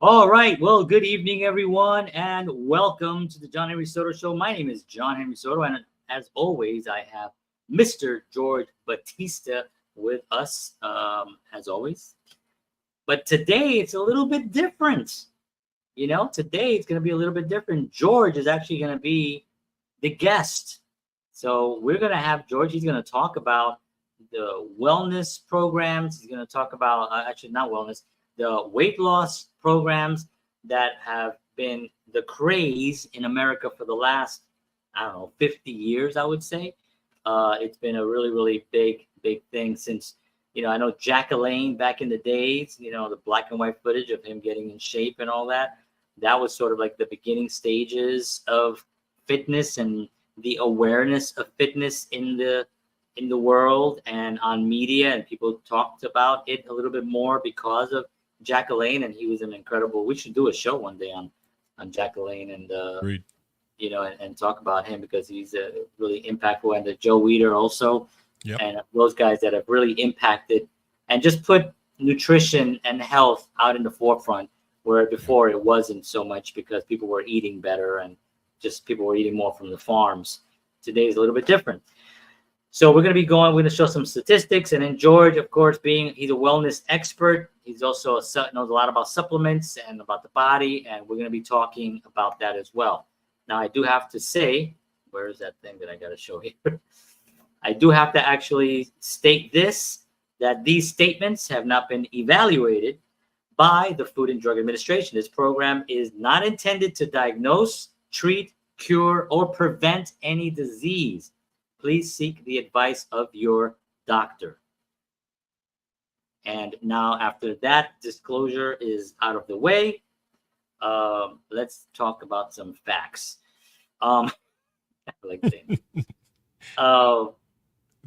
All right. Well, good evening, everyone, and welcome to the John Henry Soto Show. My name is John Henry Soto, and as always, I have Mr. George Batista with us, as always. But today, it's a little bit different. Today it's going to be a little bit different. George is actually going to be the guest. So we're going to have George. He's going to talk about the wellness programs. He's going to talk about, actually not wellness, the weight loss programs that have been the craze in America for the last, 50 years, I would say. It's been a really, really big thing since, I know Jack LaLanne back in the days, the black and white footage of him getting in shape and all that. That was sort of like the beginning stages of fitness and the awareness of fitness in the world and on media, and people talked about it a little bit more because of Jack LaLanne, and he was an incredible. We should do a show one day on Jack LaLanne and and talk about him because he's really impactful, and the Joe Weider also, and those guys that have really impacted and just put nutrition and health out in the forefront, where before it wasn't so much because people were eating better and just people were eating more from the farms. Today is a little bit different. So we're going to show some statistics. And then George, of course, he's a wellness expert. He's also knows a lot about supplements and about the body. And we're going to be talking about that as well. Now, I do have to say, where is that thing that I got to show here? I do have to actually state that these statements have not been evaluated by the Food and Drug Administration. This program is not intended to diagnose, treat, cure, or prevent any disease. Please seek the advice of your doctor. And now, after that disclosure is out of the way, let's talk about some facts. I like that.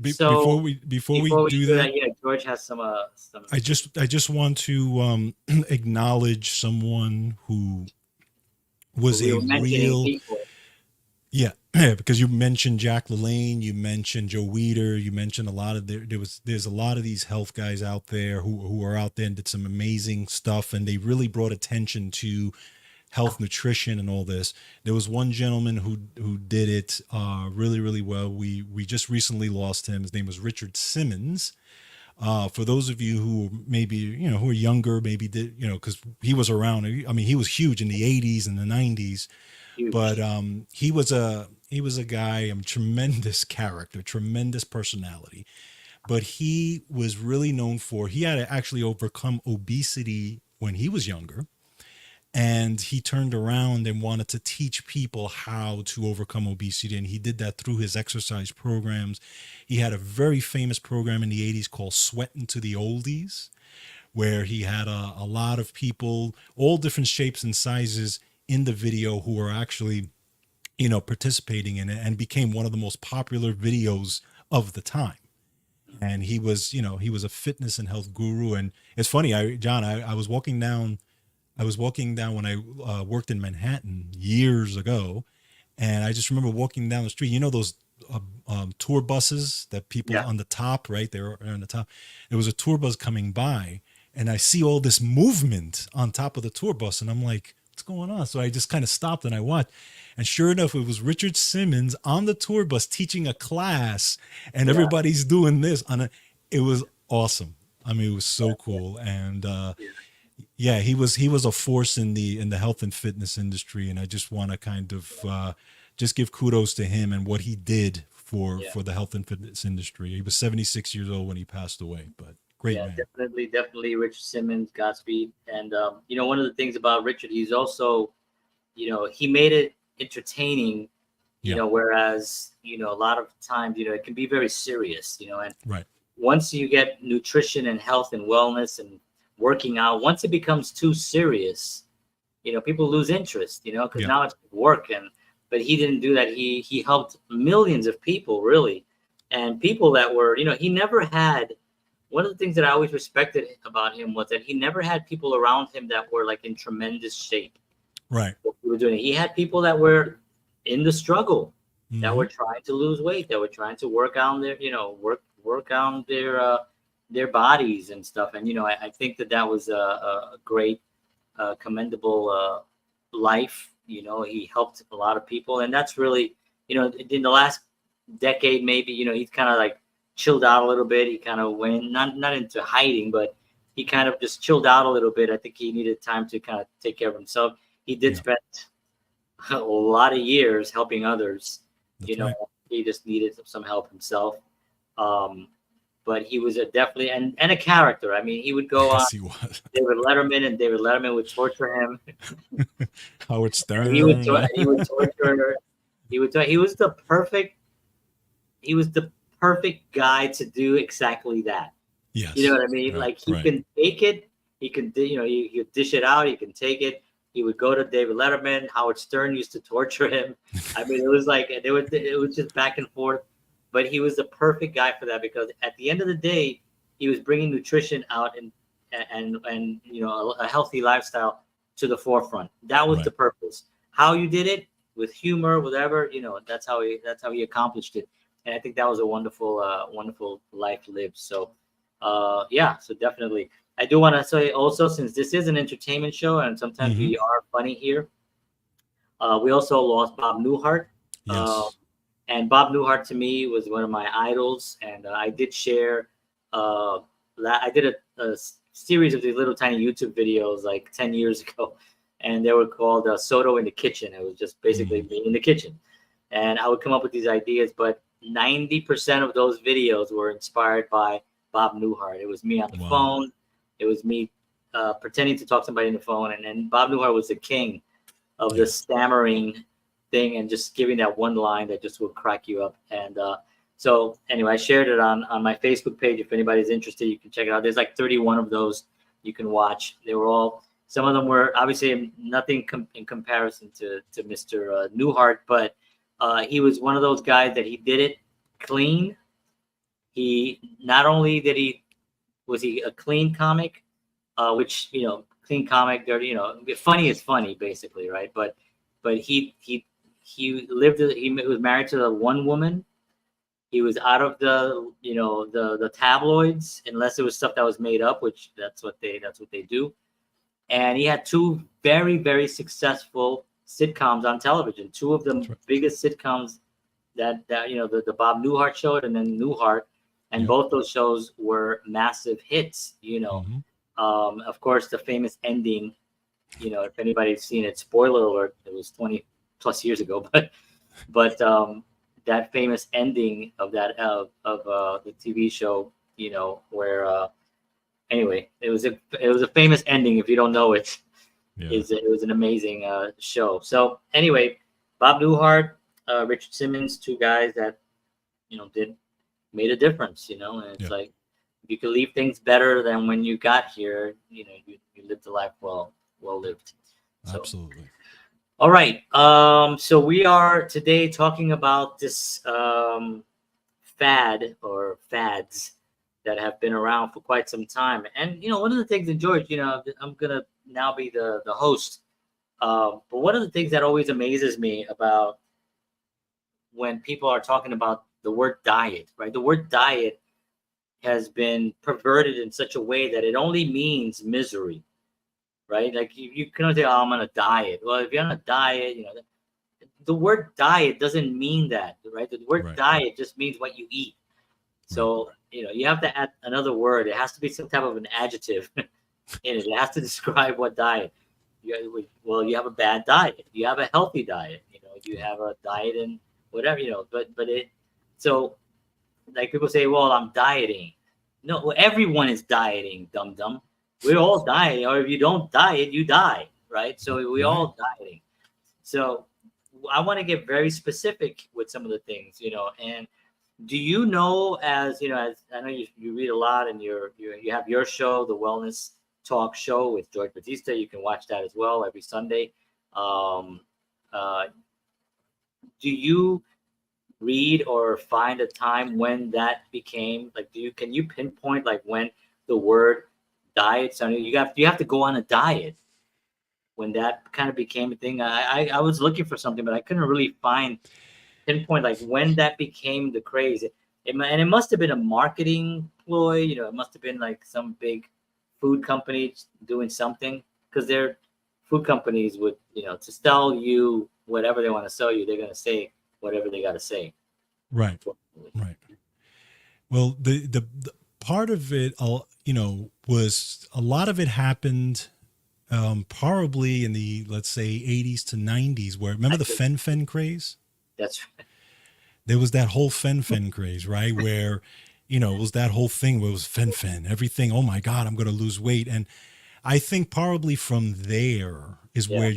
Before we do that, George has some. I just want to acknowledge someone who was a real. People. Yeah, because you mentioned Jack LaLanne, you mentioned Joe Weider, you mentioned a lot of there's a lot of these health guys out there who are out there and did some amazing stuff, and they really brought attention to health, nutrition, and all this. There was one gentleman who did it really, really well. We just recently lost him. His name was Richard Simmons. For those of you who maybe who are younger, maybe did because he was around. I mean, he was huge in the 80s and the 90s. But he was a guy, tremendous character, tremendous personality. But he was really known he had to actually overcome obesity when he was younger. And he turned around and wanted to teach people how to overcome obesity. And he did that through his exercise programs. He had a very famous program in the 80s called Sweatin' to the Oldies, where he had a lot of people, all different shapes and sizes, in the video who were actually, participating in it, and became one of the most popular videos of the time. And he was a fitness and health guru. And it's funny, I was walking down when I worked in Manhattan years ago. And I just remember walking down the street, those tour buses that people on the top, right? They're on the top. There was a tour bus coming by, and I see all this movement on top of the tour bus. And I'm like, what's going on? So I just kind of stopped and I watched, and sure enough, it was Richard Simmons on the tour bus teaching a class, and everybody's doing this it was awesome. I mean, it was so cool. And he was a force in the health and fitness industry. And I just want to kind of just give kudos to him and what he did for the health and fitness industry. He was 76 years old when he passed away, but great man. Definitely Richard Simmons, Godspeed. And one of the things about Richard, he's also, he made it entertaining, whereas, a lot of times, it can be very serious, and right. Once you get nutrition and health and wellness and working out, once it becomes too serious, people lose interest, because now it's work. But he didn't do that. He helped millions of people, really, and people that were, he never had. One of the things that I always respected about him was that he never had people around him that were like in tremendous shape. Right. What we were doing. He had people that were in the struggle, that were trying to lose weight, that were trying to work on their, work on their bodies and stuff. And I think that was a great commendable life. You know, he helped a lot of people, and that's really, you know, in the last decade, maybe, you know, he's kind of like chilled out a little bit. He kind of went not into hiding, but he kind of just chilled out a little bit. I think he needed time to kind of take care of himself. He did spend a lot of years helping others. That's You know, right. he just needed some help himself. But he was a definitely and a character. I mean, he would go on Yes, he was. David Letterman, and David Letterman would torture him. Howard He would Stern. he would torture. He was the perfect. He was the perfect guy to do exactly that. You know Yes. what I mean? Right. Like he Right. can take it. He can, you know, he could dish it out. He can take it. He would go to David Letterman. Howard Stern used to torture him. I mean, it was like it was just back and forth. But he was the perfect guy for that because at the end of the day, he was bringing nutrition out and you know a healthy lifestyle to the forefront. That was the Right. purpose. How you did it with humor, whatever, you know, that's how he accomplished it. And I think that was a wonderful life lived. So yeah, so definitely. I do want to say also, since this is an entertainment show and sometimes Hmm. we are funny here, we also lost Bob Newhart. Uh, Yes. and Bob Newhart to me was one of my idols. And I did share, I did a series of these little tiny YouTube videos like 10 years ago. And they were called Soto in the Kitchen. It was just basically Mm. me in the kitchen. And I would come up with these ideas, but 90% of those videos were inspired by Bob Newhart. It was me on the Wow. phone. It was me pretending to talk to somebody on the phone. And Bob Newhart was the king of the Yeah. stammering thing and just giving that one line that just will crack you up. And so anyway, I shared it on my Facebook page. If anybody's interested, you can check it out. There's like 31 of those you can watch. They were all, some of them were obviously nothing in comparison to Mr. Newhart, but he was one of those guys that he did it clean. He not only did he was he a clean comic, which you know, clean comic, dirty, you know, funny is funny basically, right? But he lived. He was married to the one woman. He was out of the you know the tabloids unless it was stuff that was made up, which that's what they do. And he had two very successful sitcoms on television. Two of the That's right. biggest sitcoms that you know the Bob Newhart show and then Newhart, and Yep. both those shows were massive hits. You know, Hmm. of course, the famous ending. You know, if anybody's seen it, spoiler alert, it was 20 plus years ago, but that famous ending of that of the TV show, you know, where anyway, it was a famous ending. If you don't know it, Yeah. is it was an amazing show. So anyway, Bob Newhart, Richard Simmons, two guys that you know did made a difference. You know, and it's Yeah. like if you could leave things better than when you got here, you know, you lived a life well lived. So Absolutely. all right, so we are today talking about this fad or fads that have been around for quite some time. And you know, one of the things, and George, you know, I'm gonna now be the host. But one of the things that always amazes me about when people are talking about the word diet, right? The word diet has been perverted in such a way that it only means misery, right? Like you can say, "Oh, I'm on a diet." Well, if you're on a diet, you know, the word diet doesn't mean that, right? The word Right. diet just means what you eat. Right. So, you know, you have to add another word. It has to be some type of an adjective in it. It has to describe what diet. Well, you have a bad diet. You have a healthy diet. You know, you Right. have a diet and whatever. You know, but it. So, like people say, well, I'm dieting. No, well, everyone is dieting, dum dum. We're all dieting, or if you don't diet, you die, right? So we're Right. all dieting. So I want to get very specific with some of the things, you know, and do you know, as you know, as I know you read a lot and you have your show, the Wellness Talk Show with George Batista. You can watch that as well every Sunday. Um, uh, do you read or find a time when that became like? Can you pinpoint like when the word diet? So you have to go on a diet when that kind of became a thing. I was looking for something, but I couldn't really pinpoint like when that became the craze. And it must have been a marketing ploy. You know, it must have been like some big food company doing something because they're food companies would, to sell you whatever they want to sell you, they're going to say whatever they got to say. Right. Right. Well, the part of it, was a lot of it happened probably in the, let's say, 80s to 90s, where remember the fen craze? That's right. There was that whole fen craze, right? Where, it was that whole thing where it was fen, everything. Oh my God, I'm going to lose weight. And I think probably from there is where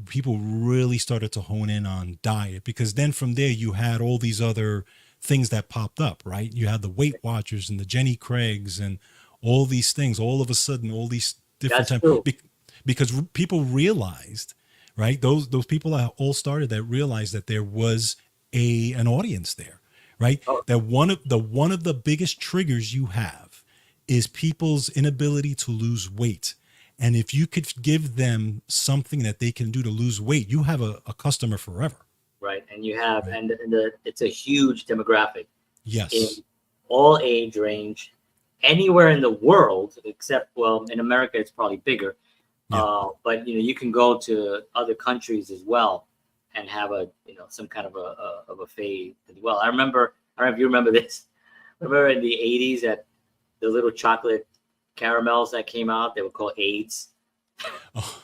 people really started to hone in on diet, because then from there you had all these other things that popped up, right? You had the Weight Watchers and the Jenny Craigs and all these things. All of a sudden, all these different That's times, true. because people realized, right? Those people that all started that realized that there was an audience there, right? Oh. That one of the biggest triggers you have is people's inability to lose weight. And if you could give them something that they can do to lose weight, you have a customer forever. Right. And you have, Right. and it's a huge demographic. Yes. In all age range, anywhere in the world, except, well, in America, it's probably bigger. Yeah. But, you can go to other countries as well and have some kind of a fade as well. I don't know if you remember this. Remember in the 80s that the little chocolate caramels that came out, they were called AIDS. Oh.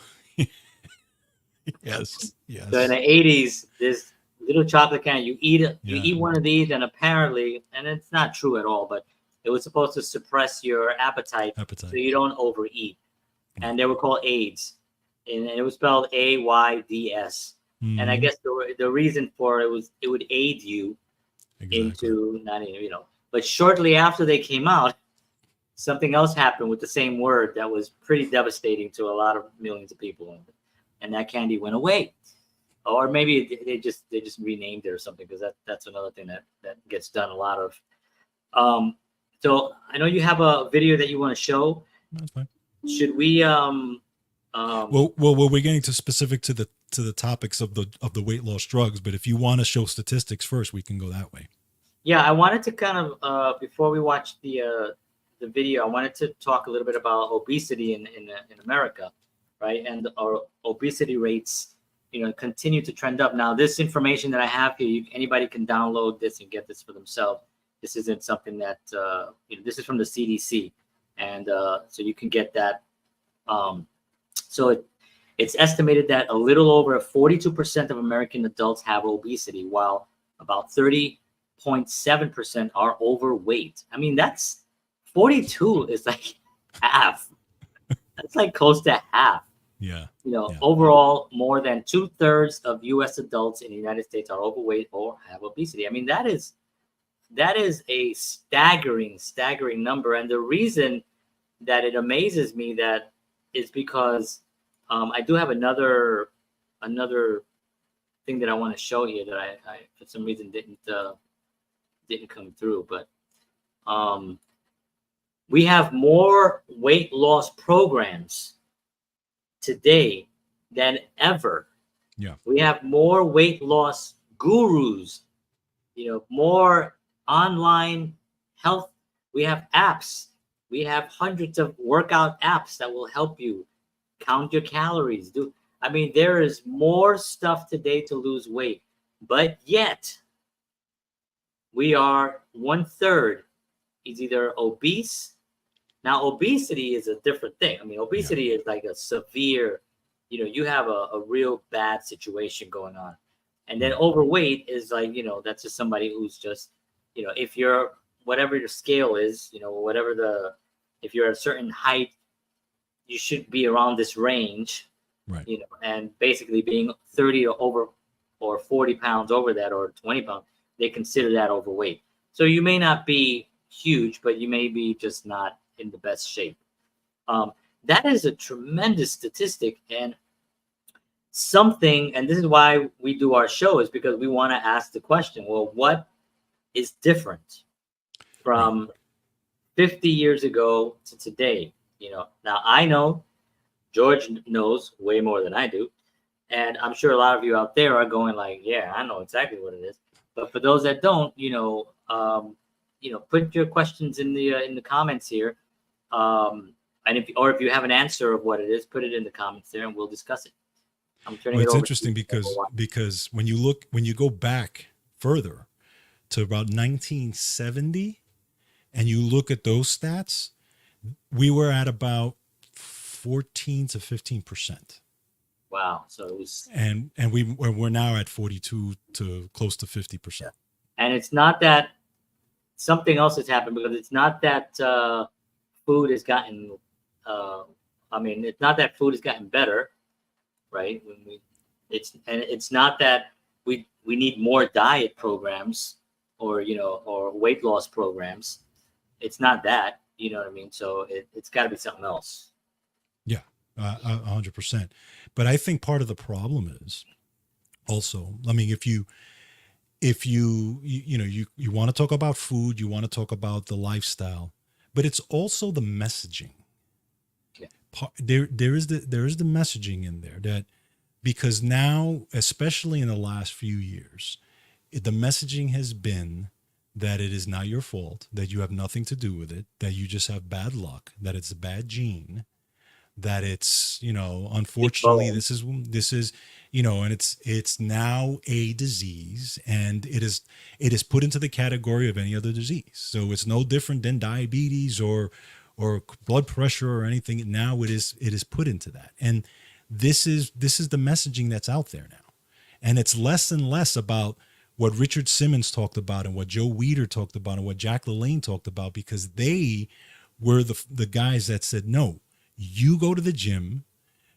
Yes. Yes. So in the 80s, this little chocolate can, you eat Yeah. one of these, and apparently, and it's not true at all, but it was supposed to suppress your appetite so you don't overeat. And they were called AIDS, and it was spelled AYDS. Mhm. And I guess the reason for it was it would aid you Exactly. into not, but shortly after they came out, something else happened with the same word that was pretty devastating to a lot of millions of people, and that candy went away. Or maybe they just renamed it or something, because that's another thing that gets done a lot of. So I know you have a video that you want to show. That's fine. Should we Well, we're getting to specific to the topics of the weight loss drugs, but if you want to show statistics first, we can go that way. Yeah, I wanted to kind of before we watch the video, I wanted to talk a little bit about obesity in America, right? And our obesity rates, continue to trend up. Now, this information that I have here, anybody can download this and get this for themselves. This isn't something that this is from the CDC, and so you can get that. So it's estimated that a little over 42% of American adults have obesity, while about 30.7% are overweight. I mean, that's 42 is like half. That's like close to half. Yeah. Overall, more than 2/3 of U.S. adults in the United States are overweight or have obesity. I mean, that is a staggering number. And the reason that it amazes me that is because I do have another thing that I want to show here that I for some reason didn't come through, but we have more weight loss programs today than ever. Yeah. We have more weight loss gurus, more online health. We have apps. We have hundreds of workout apps that will help you count your calories. There is more stuff today to lose weight, but yet we are 1/3 is either obese. Now, obesity is a different thing. Obesity is like a severe, you have a real bad situation going on. And then overweight is like, that's just somebody who's just, if you're, whatever your scale is, if you're at a certain height, you should be around this range, right? And basically being 30 or over or 40 pounds over that, or 20 pounds, they consider that overweight. So you may not be huge, but you may be just not in the best shape. That is a tremendous statistic, and this is why we do our show, is because we want to ask the question, well, what is different from 50 years ago to today? Now I know George knows way more than I do, and I'm sure a lot of you out there are going like, yeah, I know exactly what it is. But for those that don't, put your questions in the comments here. And if you have an answer of what it is, put it in the comments there, and we'll discuss it. I'm turning Well, it it's over to interesting you, number one. because when you go back further to about 1970 and you look at those stats, we were at about 14 to 15%. Wow. So it was, And we're now at 42 to close to 50%. and it's not that something else has happened, because it's not that food has gotten. I mean, it's not that food has gotten better, right? It's not that we need more diet programs or or weight loss programs. It's not that, you know what I mean. So it's got to be something else. Yeah, 100%. But I think part of the problem is also, I mean, if you you want to talk about food, you want to talk about the lifestyle, but it's also the messaging. Yeah. There is the messaging in there, that because now, especially in the last few years, the messaging has been that it is not your fault, that you have nothing to do with it, that you just have bad luck, that it's a bad gene, that it's, unfortunately this is and it's now a disease, and it is put into the category of any other disease. So it's no different than diabetes or blood pressure or anything. Now it is put into that. And this is the messaging that's out there now. And it's less and less about what Richard Simmons talked about and what Joe Weider talked about and what Jack LaLanne talked about, because they were the guys that said, no, you go to the gym,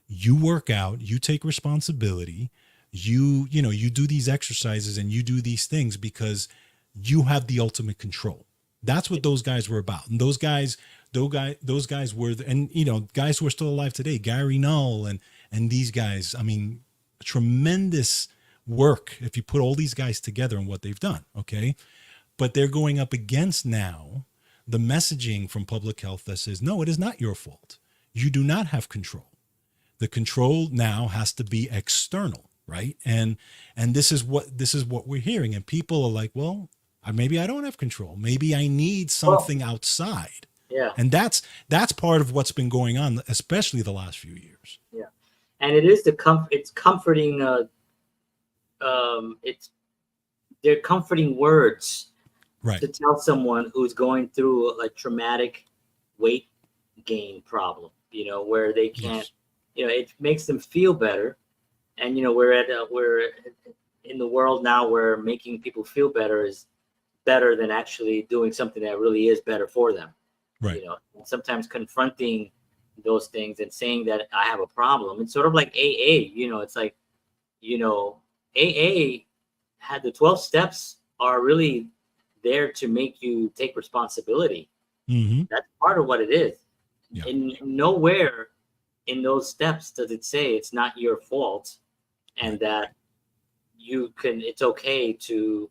you work out, you take responsibility, you do these exercises and you do these things because you have the ultimate control. That's what those guys were about. And those guys were, and guys who are still alive today, Gary Null and these guys, I mean, tremendous work if you put all these guys together and what they've done. Okay. But they're going up against now the messaging from public health that says, no, it is not your fault. You do not have control. The control now has to be external, right? And this is what we're hearing. And people are like, well, maybe I don't have control. Maybe I need something outside. Yeah. And that's part of what's been going on, especially the last few years. Yeah. And it is it's comforting. They're comforting words, right, to tell someone who's going through a traumatic weight gain problem, where they can't, yes, it makes them feel better. And, we're in the world now where making people feel better is better than actually doing something that really is better for them. right. Sometimes confronting those things and saying that I have a problem. It's sort of like AA, it's like, AA had the 12 steps are really there to make you take responsibility. Mm-hmm. That's part of what it is. Yeah. And nowhere in those steps does it say it's not your fault, and that it's okay to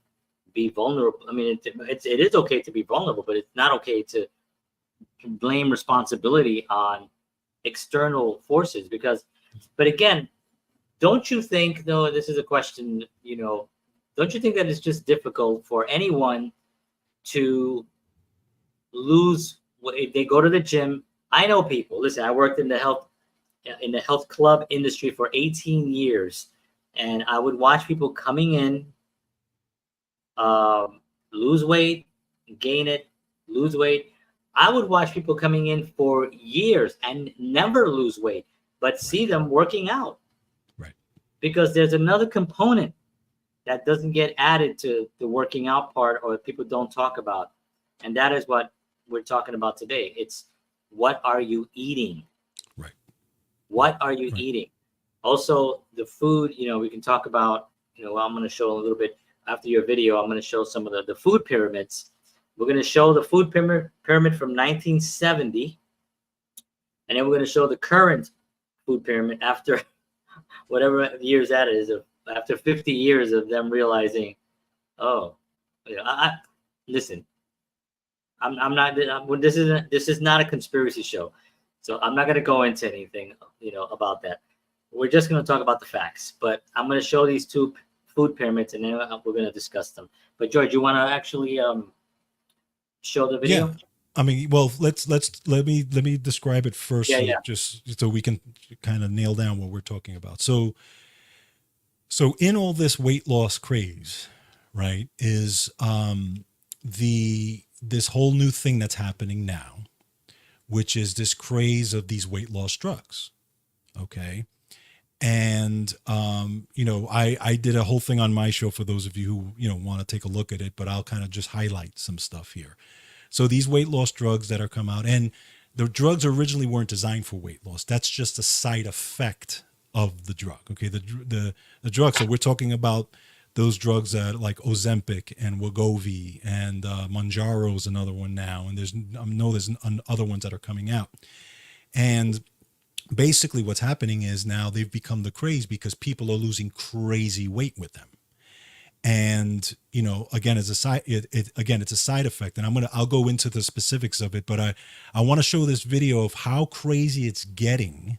be vulnerable. I mean, it is okay to be vulnerable, but it's not okay to blame responsibility on external forces. But again, don't you think, though, this is a question, don't you think that it's just difficult for anyone to lose? If they go to the gym, I know people. Listen, I worked in the health club industry for 18 years, and I would watch people coming in, lose weight, gain it, lose weight. I would watch people coming in for years and never lose weight, but see them working out. Right. Because there's another component that doesn't get added to the working out part, or people don't talk about. And that is what we're talking about today. It's, what are you eating? Right. What are you eating? Also, the food, we can talk about, I'm going to show a little bit after your video. I'm going to show some of the food pyramids. We're going to show the food pyramid from 1970. And then we're going to show the current food pyramid after whatever years that is, after 50 years of them realizing, listen, I'm not, this is not a conspiracy show. So I'm not going to go into anything, about that. We're just going to talk about the facts, but I'm going to show these two food pyramids, and then we're going to discuss them. But George, you want to actually show the video? I mean, well, let me describe it first, Yeah, so yeah. just so we can kind of nail down what we're talking about. So in all this weight loss craze, right, is the this whole new thing that's happening now, which is this craze of these weight loss drugs. Okay. And I did a whole thing on my show for those of you who want to take a look at it, but I'll kind of just highlight some stuff here. So these weight loss drugs that are come out, and the drugs originally weren't designed for weight loss. That's just a side effect of the drug. Okay, the drug. So we're talking about those drugs that like Ozempic and Wegovy and Mounjaro is another one now, and I know there's other ones that are coming out. And basically, what's happening is now they've become the craze because people are losing crazy weight with them. And again, as a side, it's a side effect, and I'll go into the specifics of it, but I want to show this video of how crazy it's getting,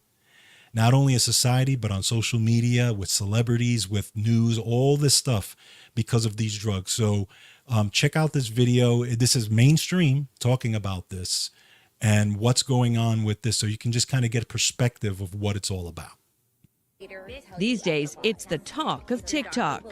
not only in society but on social media, with celebrities, with news, all this stuff, because of these drugs. So check out this video. This is mainstream talking about this and what's going on with this, so you can just kind of get a perspective of what it's all about. These days, it's the talk of TikTok.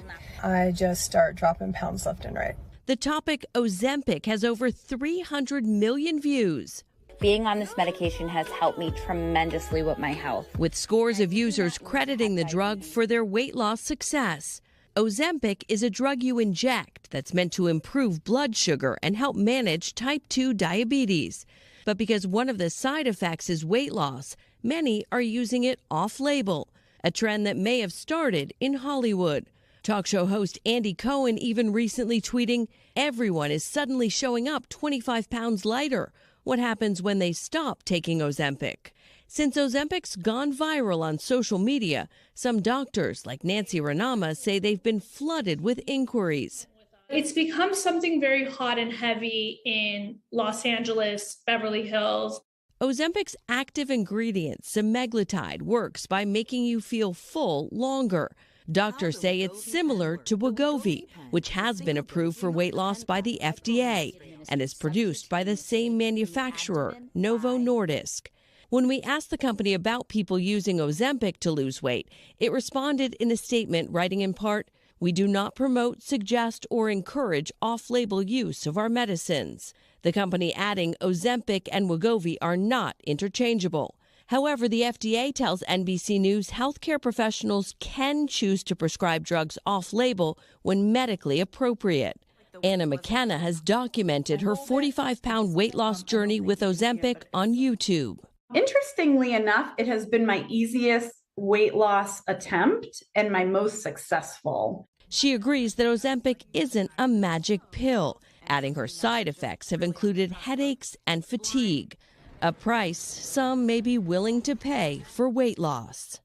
I just start dropping pounds left and right. The topic Ozempic has over 300 million views. Being on this medication has helped me tremendously with my health. With scores of users crediting the drug for their weight loss success. Ozempic is a drug you inject that's meant to improve blood sugar and help manage type 2 diabetes. But because one of the side effects is weight loss, many are using it off-label, a trend that may have started in Hollywood. Talk show host Andy Cohen even recently tweeting, "Everyone is suddenly showing up 25 pounds lighter. What happens when they stop taking Ozempic?" Since Ozempic's gone viral on social media, some doctors like Nancy Ranama say they've been flooded with inquiries. It's become something very hot and heavy in Los Angeles, Beverly Hills. Ozempic's active ingredient, semaglutide, works by making you feel full longer. Doctors say it's similar to Wegovy, which has been approved for weight loss by the FDA and is produced by the same manufacturer, Novo Nordisk. When we asked the company about people using Ozempic to lose weight, it responded in a statement writing in part, "We do not promote, suggest, or encourage off-label use of our medicines." The company adding Ozempic and Wegovy are not interchangeable. However, the FDA tells NBC News healthcare professionals can choose to prescribe drugs off-label when medically appropriate. Anna McKenna has documented her 45-pound weight loss journey with Ozempic on YouTube. Interestingly enough, it has been my easiest weight loss attempt and my most successful. She agrees that Ozempic isn't a magic pill, adding her side effects have included headaches and fatigue, a price some may be willing to pay for weight loss.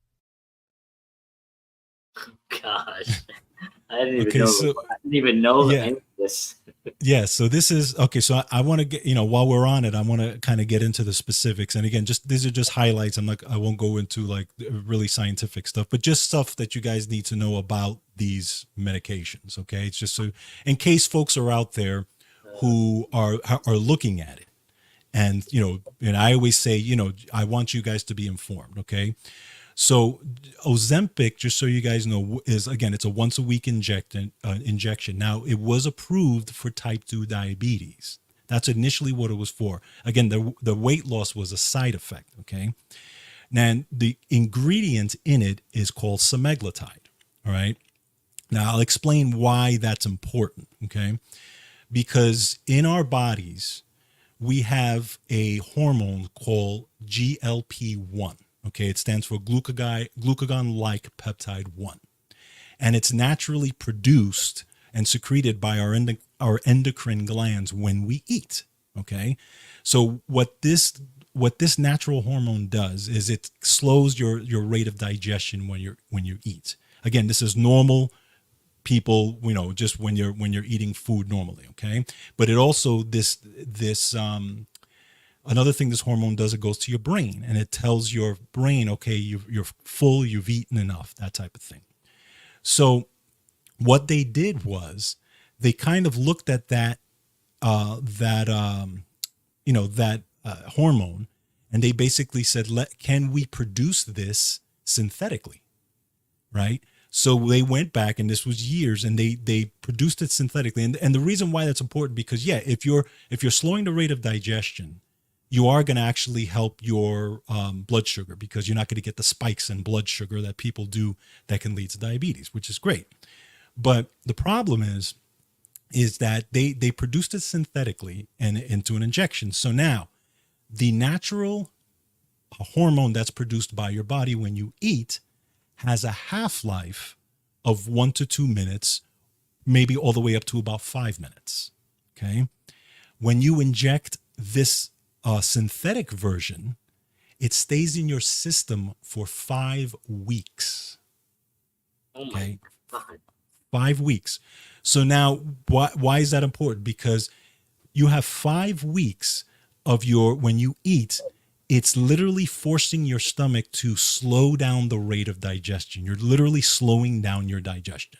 Gosh, I didn't even know any of this. Yeah, so this is okay. So I want to get, while we're on it, I want to kind of get into the specifics. And again, these are just highlights. I won't go into like really scientific stuff, but just stuff that you guys need to know about these medications. Okay, it's just so in case folks are out there who are looking at it, and and I always say, I want you guys to be informed. Okay. So Ozempic, just so you guys know, is, again, it's a once a week injection. Now, it was approved for type 2 diabetes. That's initially what it was for. Again, the weight loss was a side effect, okay? Now, the ingredient in it is called semaglutide, all right? Now, I'll explain why that's important, okay? Because in our bodies, we have a hormone called GLP-1. Okay, it stands for glucagon-like peptide 1. And it's naturally produced and secreted by our endocrine glands when we eat. Okay, so what this natural hormone does is it slows your rate of digestion when you eat. Again, this is normal people, just when you're eating food normally. Okay, but it also another thing this hormone does, it goes to your brain and it tells your brain, okay, you're full, you've eaten enough, that type of thing. So what they did was they kind of looked at that that hormone, and they basically said, can we produce this synthetically, right? So they went back, and this was years, and they produced it synthetically. And the reason why that's important, because if you're slowing the rate of digestion, you are going to actually help your blood sugar, because you're not going to get the spikes in blood sugar that people do that can lead to diabetes, which is great. But the problem is that they produced it synthetically and into an injection. So now the natural hormone that's produced by your body when you eat has a half-life of 1 to 2 minutes, maybe all the way up to about 5 minutes. Okay. When you inject this synthetic version, it stays in your system for 5 weeks. Okay. 5 weeks. So now why is that important? Because you have 5 weeks of when you eat, it's literally forcing your stomach to slow down the rate of digestion. You're literally slowing down your digestion.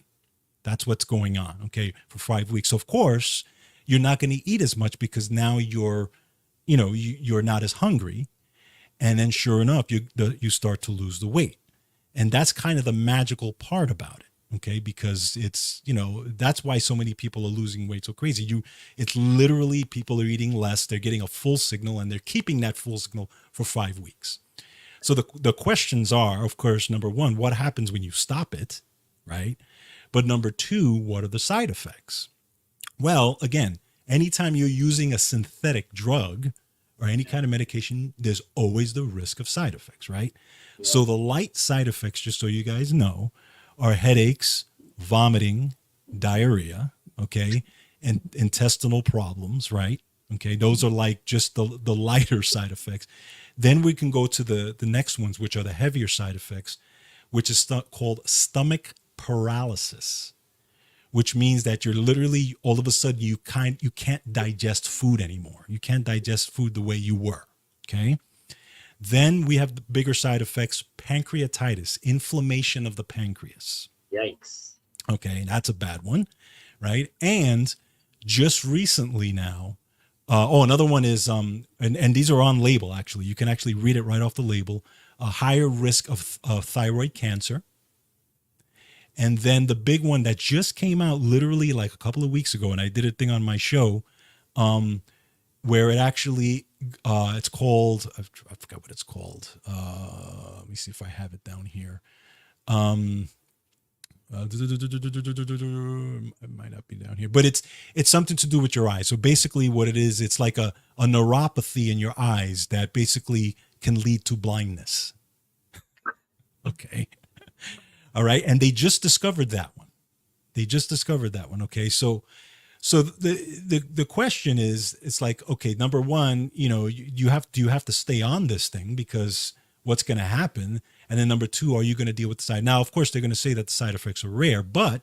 That's what's going on, okay, for 5 weeks. So of course, you're not going to eat as much, because now you're not as hungry. And then sure enough, you start to lose the weight. And that's kind of the magical part about it. Okay, because it's, that's why so many people are losing weight so crazy. It's literally, people are eating less, they're getting a full signal, and they're keeping that full signal for 5 weeks. So the questions are, of course, number one, what happens when you stop it, right? But number two, what are the side effects? Well, again, anytime you're using a synthetic drug or any kind of medication, there's always the risk of side effects, right? Yeah. So the light side effects, just so you guys know, are headaches, vomiting, diarrhea, okay, and intestinal problems, right? Okay, those are like just the lighter side effects. Then we can go to the next ones, which are the heavier side effects, which is called stomach paralysis, which means that you're literally, all of a sudden, you can't digest food anymore. You can't digest food the way you were, okay? Then we have the bigger side effects, pancreatitis, inflammation of the pancreas. Yikes. Okay, that's a bad one, right? And just recently now, another one is, and these are on label, actually. You can actually read it right off the label, a higher risk of thyroid cancer. And then the big one that just came out literally like a couple of weeks ago, and I did a thing on my show, where it actually, it's called, I forgot what it's called. Let me see if I have it down here. It might not be down here, but it's something to do with your eyes. So basically what it is, it's like a neuropathy in your eyes that basically can lead to blindness. Okay. All right. And they just discovered that one. Okay. So the question is, it's like, okay, number one, do you have to stay on this thing, because what's going to happen? And then number two, are you going to deal with the side? Now, of course, they're going to say that the side effects are rare, but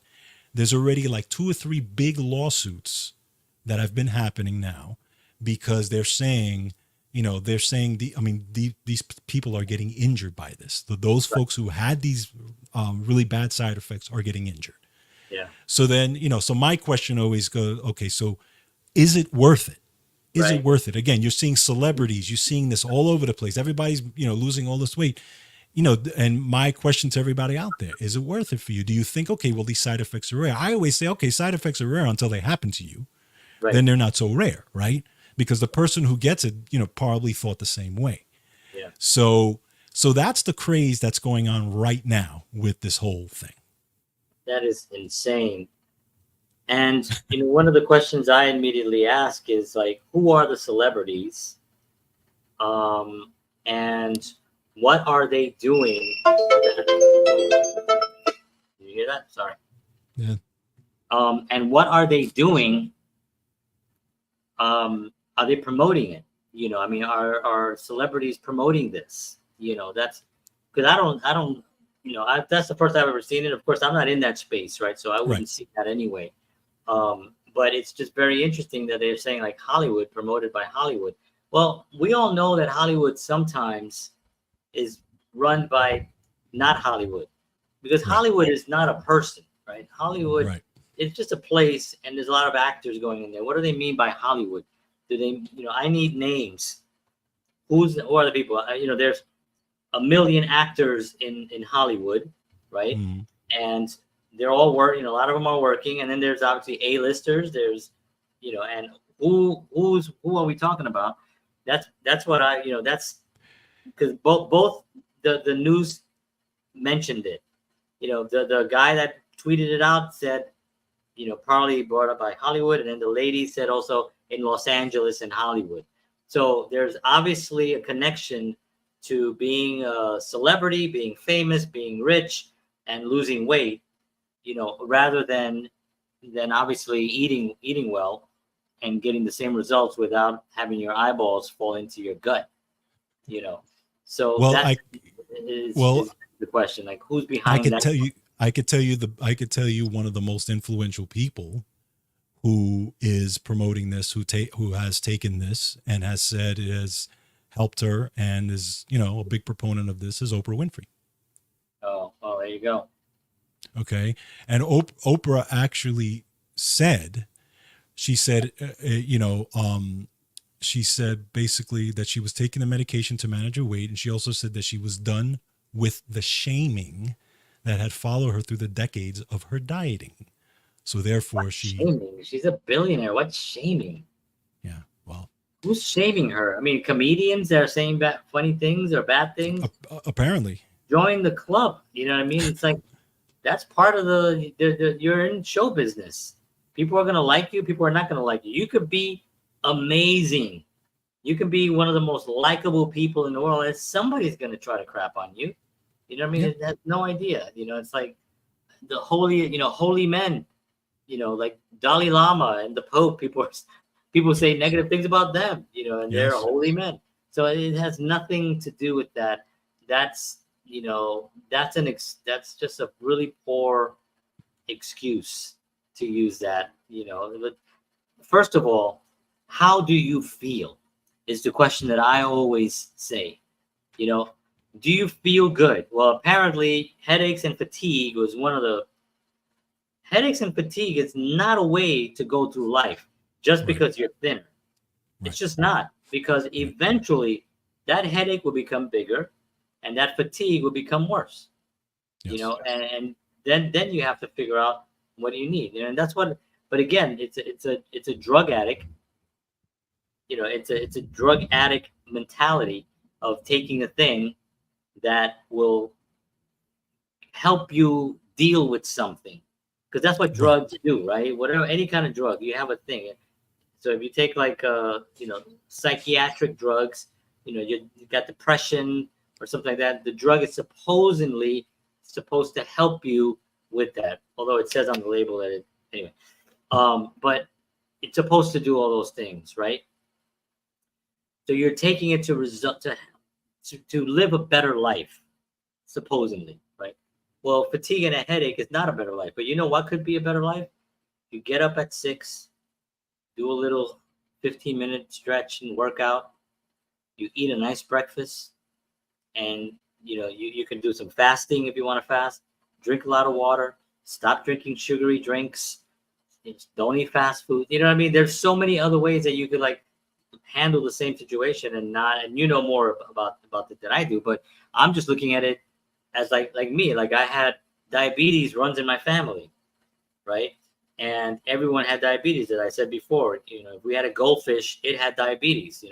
there's already like 2 or 3 big lawsuits that have been happening now, because they're saying, these people are getting injured by this. Those folks who had these really bad side effects are getting injured. Yeah. So then, so my question always goes, okay, so is it worth it? Is it worth it? Again, you're seeing celebrities, you're seeing this all over the place. Everybody's, losing all this weight, and my question to everybody out there, is it worth it for you? Do you think, okay, well, these side effects are rare? I always say, okay, side effects are rare until they happen to you. Right. Then they're not so rare, right? Because the person who gets it, probably thought the same way. Yeah. So that's the craze that's going on right now with this whole thing. That is insane. And one of the questions I immediately ask is like, who are the celebrities? And what are they doing? Did you hear that? Sorry. Yeah. And what are they doing? Are they promoting it? Are celebrities promoting this? That's because I don't, that's the first I've ever seen it. Of course, I'm not in that space, right? So I wouldn't see that anyway. But it's just very interesting that they're saying like Hollywood, promoted by Hollywood. Well, we all know that Hollywood sometimes is run by not Hollywood, because Hollywood is not a person, right? Hollywood, it's just a place, and there's a lot of actors going in there. What do they mean by Hollywood? Do they, I need names. Who are the people? There's a million actors in Hollywood, right? Mm. And they're all working. A lot of them are working, and then there's obviously A-listers. There's, and who are we talking about? That's what that's because both the news mentioned it. The guy that tweeted it out said, probably brought up by Hollywood, and then the lady said also in Los Angeles and Hollywood. So there's obviously a connection to being a celebrity, being famous, being rich, and losing weight, rather than obviously eating well and getting the same results without having your eyeballs fall into your gut. So Well, that is the question. Like, who's behind that? I could tell you one of the most influential people who is promoting this, who has taken this and has said it has helped her and is, a big proponent of this, is Oprah Winfrey. Oh, there you go. Okay. And Oprah actually said, she said basically that she was taking the medication to manage her weight. And she also said that she was done with the shaming that had followed her through the decades of her dieting. So therefore shaming? She's a billionaire. What's shaming? Yeah. Well, who's shaming her? I mean, comedians that are saying funny things or bad things. Apparently. Join the club. You know what I mean? It's like, that's part of you're in show business. People are going to like you. People are not going to like you. You could be amazing. You can be one of the most likable people in the world, and somebody's going to try to crap on you. You know what I mean? It has no idea. It's like the holy men, like Dalai Lama and the Pope. People say negative things about them, and they're holy men. So it has nothing to do with that. That's just a really poor excuse to use that. But first of all, how do you feel is the question that I always say. Do you feel good? Well, apparently headaches and fatigue was one of the headaches and fatigue is not a way to go through life just because you're thinner. It's just not, because eventually that headache will become bigger and that fatigue will become worse. And then you have to figure out what do you need. And that's what, but again, it's a drug addict. It's a drug addict mentality of taking a thing that will help you deal with something, because that's what drugs do, right? Whatever, any kind of drug, you have a thing. So if you take like psychiatric drugs, you got depression or something like that, the drug is supposedly supposed to help you with that, although it says on the label that anyway, but it's supposed to do all those things, right? So you're taking it to live a better life, supposedly, right? Well, fatigue and a headache is not a better life. But you know what could be a better life? You get up at 6, do a little 15-minute stretch and workout. You eat a nice breakfast, and you can do some fasting if you want to fast. Drink a lot of water. Stop drinking sugary drinks. Don't eat fast food. You know what I mean? There's so many other ways that you could handle the same situation and more about it than I do, but I'm just looking at it as like me, like I had diabetes runs in my family, right? And everyone had diabetes, as I said before. If we had a goldfish, it had diabetes.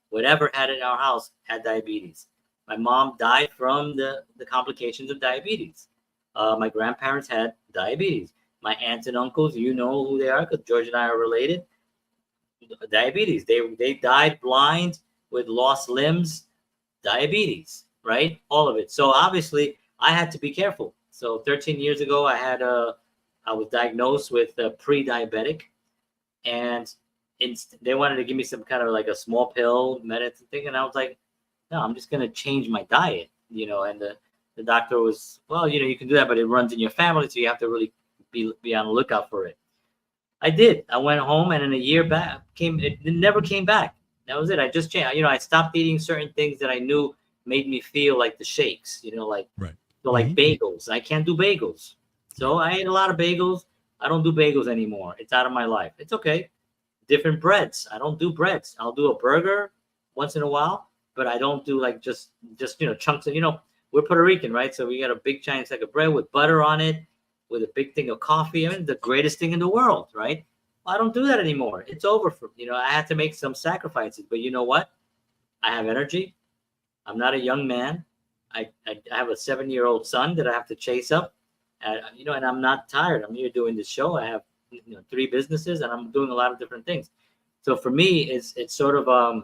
Whatever had it in our house had diabetes. My mom died from the complications of diabetes. My grandparents had diabetes. My aunts and uncles, you know who they are because George and I are related. Diabetes. They died blind with lost limbs. Diabetes, right? All of it. So obviously, I had to be careful. So 13 years ago, I was diagnosed with pre-diabetic, and they wanted to give me some kind of like a small pill medicine thing, and I was like, no, I'm just gonna change my diet, And the doctor was, well, you can do that, but it runs in your family, so you have to really be on the lookout for it. I did. I went home, and in a year back, it never came back. That was it. I just changed. I stopped eating certain things that I knew made me feel like the shakes. Like bagels. I can't do bagels. So I ate a lot of bagels. I don't do bagels anymore. It's out of my life. It's okay. different breads. I don't do breads. I'll do a burger once in a while, but I don't do like just chunks of, we're Puerto Rican, right? So we got a big giant stack of bread with butter on it, with a big thing of coffee. I mean, the greatest thing in the world, right? Well, I don't do that anymore. It's over for, I had to make some sacrifices, but you know what? I have energy. I'm not a young man. I have a 7-year-old son that I have to chase up, and I'm not tired. I'm here doing this show. I have 3 businesses, and I'm doing a lot of different things. So for me, it's sort of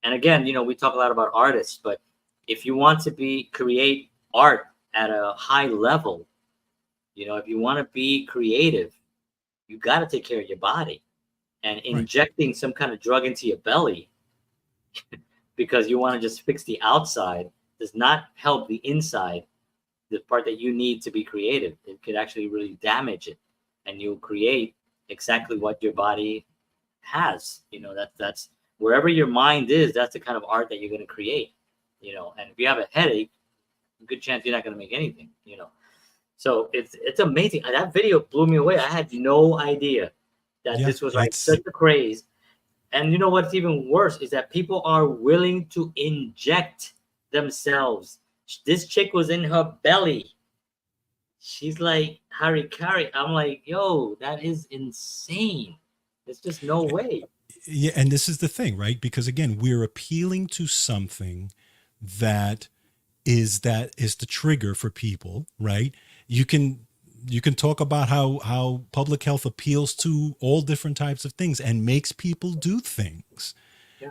and again, we talk a lot about artists, but if you want to create art at a high level, if you want to be creative, you got to take care of your body. And injecting some kind of drug into your belly because you want to just fix the outside does not help the inside, the part that you need to be creative. It could actually really damage it, and you'll create exactly what your body has. That's wherever your mind is, that's the kind of art that you're going to create. And if you have a headache, good chance you're not going to make anything. So it's amazing. That video blew me away. I had no idea that this was like such a craze. And you know what's even worse is that people are willing to inject themselves. This chick was in her belly. She's like, Harikari. I'm like, yo, that is insane. There's just no way. Yeah, and this is the thing, right? Because again, we're appealing to something that is the trigger for people, right? You can talk about how public health appeals to all different types of things and makes people do things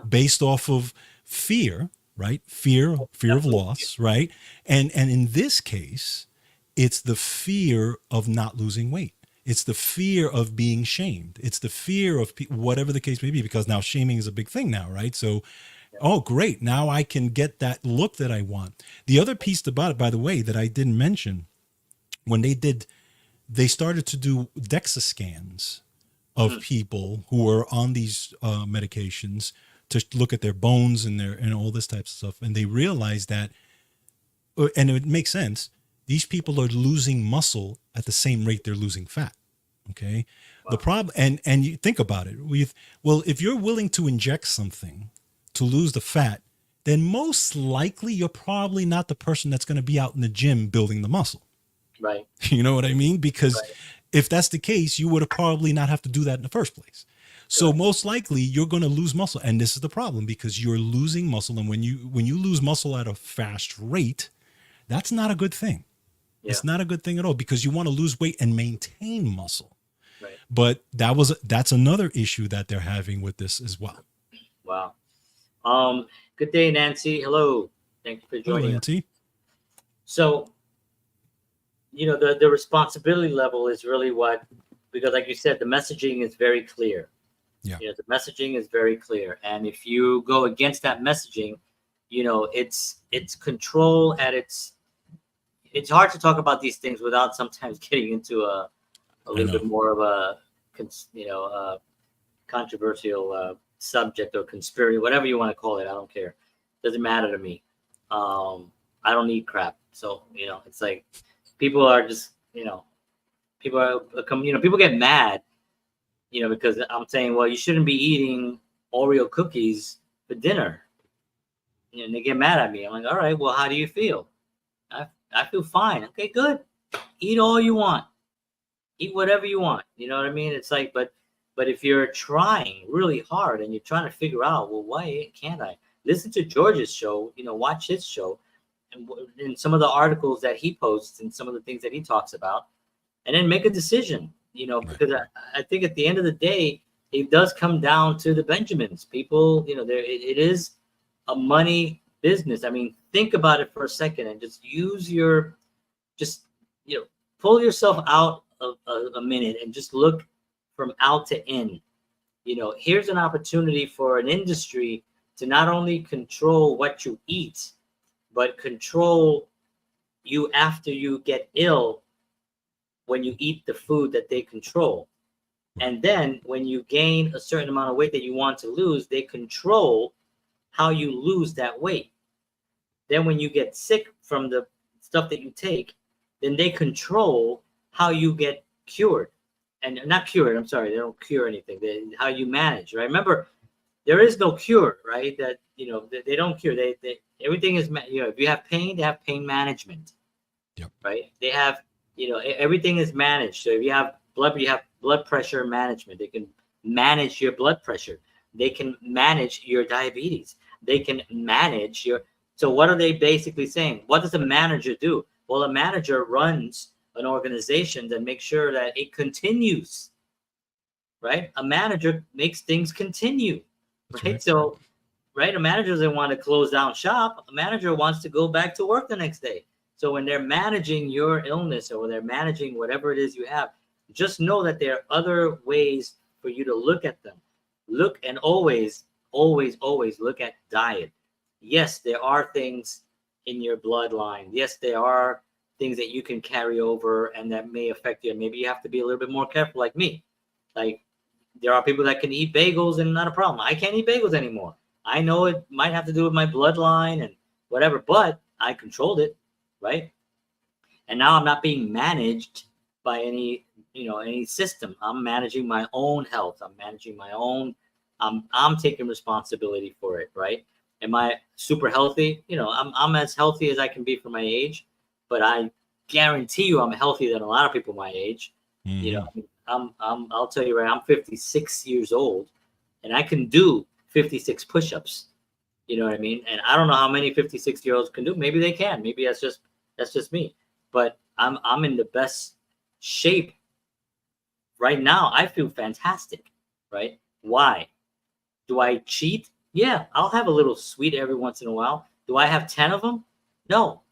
based off of fear, right? Fear of loss, right? And in this case, it's the fear of not losing weight. It's the fear of being shamed. It's the fear of whatever the case may be, because now shaming is a big thing now, right? So, oh, great. Now I can get that look that I want. The other piece about it, by the way, that I didn't mention, when they started to do DEXA scans of people who were on these medications to look at their bones and all this type of stuff. And they realized that, and it makes sense, these people are losing muscle at the same rate they're losing fat. Okay. Wow. The problem, and you think about it, if you're willing to inject something to lose the fat, then most likely you're probably not the person that's going to be out in the gym building the muscle. Right. You know what I mean? Because if that's the case, you would have probably not have to do that in the first place. So most likely you're going to lose muscle. And this is the problem, because you're losing muscle. And when you lose muscle at a fast rate, that's not a good thing. Yeah. It's not a good thing at all, because you want to lose weight and maintain muscle. Right. But that's another issue that they're having with this as well. Wow. Good day, Nancy. Hello. Thank you for joining. Hello, Nancy. So, the responsibility level is really because like you said, the messaging is very clear. Yeah. The messaging is very clear. And if you go against that messaging, it's control at it's hard to talk about these things without sometimes getting into a little bit more of a controversial subject or conspiracy, whatever you want to call it. I don't care. Doesn't matter to me. I don't need crap. So, it's like people are just, people get mad, because I'm saying, well, you shouldn't be eating Oreo cookies for dinner. And they get mad at me. I'm like, all right, well, how do you feel? I feel fine. Okay, good. Eat all you want. Eat whatever you want. You know what I mean? It's like, but if you're trying really hard and you're trying to figure out, well, why can't I? Listen to George's show, watch his show and some of the articles that he posts and some of the things that he talks about, and then make a decision, because I think at the end of the day, it does come down to the Benjamins. People, it is a money business. I mean, think about it for a second and just pull yourself out of a minute and just look from out to in. Here's an opportunity for an industry to not only control what you eat, but control you after you get ill when you eat the food that they control. And then when you gain a certain amount of weight that you want to lose, they control how you lose that weight. Then when you get sick from the stuff that you take, then they control how you get cured. and not cure it. I'm sorry, they don't cure anything. How you manage, right? Remember, there is no cure, right? That they don't cure. They everything is if you have pain, they have pain management. Yep. Right? They have everything is managed. So if you have blood pressure management. They can manage your blood pressure. They can manage your diabetes. They can manage your. So what are they basically saying? What does a manager do? Well, a manager runs an organization that makes sure that it continues. Right? A manager makes things continue. Right? So, right, a manager doesn't want to close down shop. A manager wants to go back to work the next day. So when they're managing your illness or when they're managing whatever it is you have, just know that there are other ways for you to look at them. Look and always look at diet. Yes, there are things in your bloodline. Yes, there are things that you can carry over and that may affect you. Maybe you have to be a little bit more careful, like me. Like, there are people that can eat bagels and not a problem. I can't eat bagels anymore. I know it might have to do with my bloodline and whatever, but I controlled it, right? And now I'm not being managed by any system. I'm managing my own health. I'm managing my own. I'm taking responsibility for it, right? Am I super healthy? I'm as healthy as I can be for my age, but I guarantee you I'm healthier than a lot of people my age. Mm-hmm. I'll tell you right, I'm 56 years old and I can do 56 push-ups. You know what I mean? And I don't know how many 56-year-olds can do. Maybe they can. Maybe that's just me. But I'm in the best shape right now. I feel fantastic, right? Why? Do I cheat? Yeah, I'll have a little sweet every once in a while. Do I have 10 of them? No.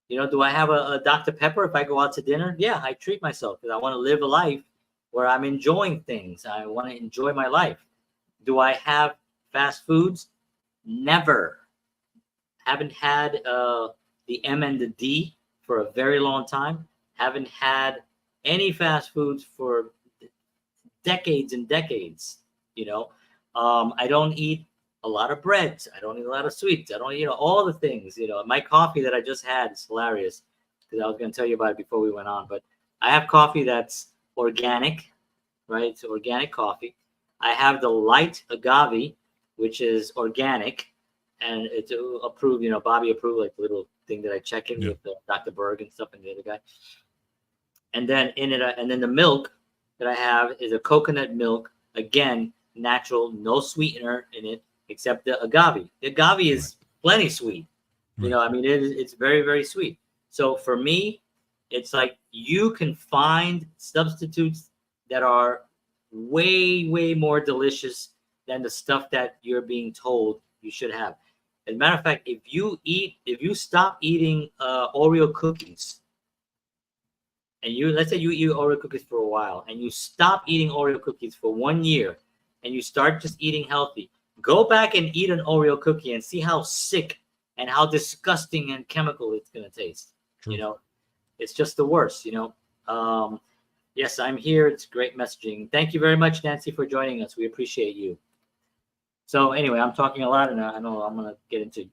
Do I have a Dr. Pepper if I go out to dinner? Yeah, I treat myself because I want to live a life where I'm enjoying things. I want to enjoy my life. Do I have fast foods? Never. Haven't had the M and the D for a very long time. Haven't had any fast foods for decades and decades. I don't eat a lot of breads. I don't eat a lot of sweets. I don't eat all the things. My coffee that I just had is hilarious because I was going to tell you about it before we went on. But I have coffee that's organic, right? It's organic coffee. I have the light agave, which is organic, and it's approved. Bobby approved, like the little thing that I check in with Dr. Berg and stuff and the other guy. And then the milk that I have is a coconut milk, again, natural, no sweetener in it except the agave. The agave is plenty sweet. Right. It's very, very sweet. So for me, it's like you can find substitutes that are way, way more delicious than the stuff that you're being told you should have. As a matter of fact, if you stop eating Oreo cookies, and let's say you eat Oreo cookies for a while, and you stop eating Oreo cookies for 1 year, and you start just eating healthy, go back and eat an Oreo cookie and see how sick and how disgusting and chemical it's going to taste. True. It's just the worst. Yes, I'm here. It's great messaging. Thank you very much, Nancy, for joining us. We appreciate you. So anyway, I'm talking a lot, and I know I'm going to get into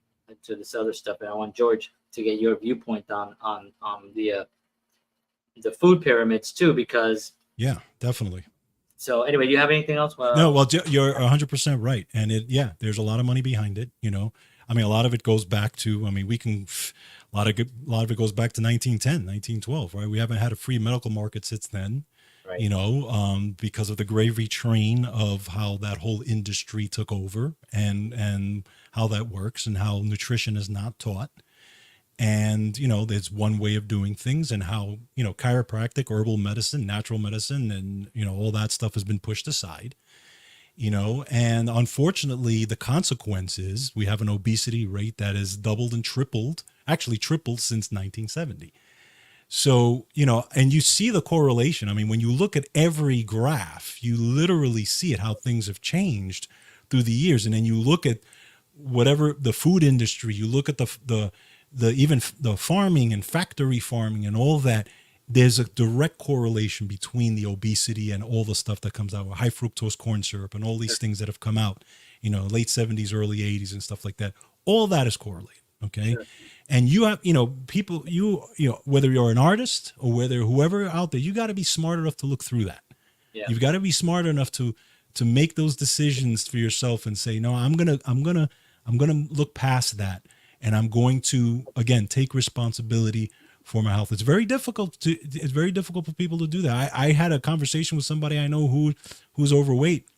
this other stuff, and I want George to get your viewpoint on the food pyramids too, because Yeah, definitely. So anyway, do you have anything else? No, well, you're 100% right. And there's a lot of money behind it. A lot of it goes back to, a lot of it goes back to 1910, 1912, right? We haven't had a free medical market since then, right. Because of the gravy train of how that whole industry took over and how that works and how nutrition is not taught. And, there's one way of doing things and how, chiropractic, herbal medicine, natural medicine, and, all that stuff has been pushed aside, and unfortunately the consequence is we have an obesity rate that has doubled and tripled since 1970. So, and you see the correlation. When you look at every graph, you literally see it, how things have changed through the years. And then you look at whatever the food industry, you look at even the farming and factory farming and all that, there's a direct correlation between the obesity and all the stuff that comes out with high fructose corn syrup and all these things that have come out, late 70s, early 80s and stuff like that. All that is correlated. Okay. Sure. And you have, people, whether you're an artist or whether whoever out there, you got to be smart enough to look through that. Yeah. You've got to be smart enough to make those decisions for yourself and say, no, I'm gonna look past that, and I'm going to, again, take responsibility for my health. It's very difficult for people to do that. I had a conversation with somebody I know who's overweight,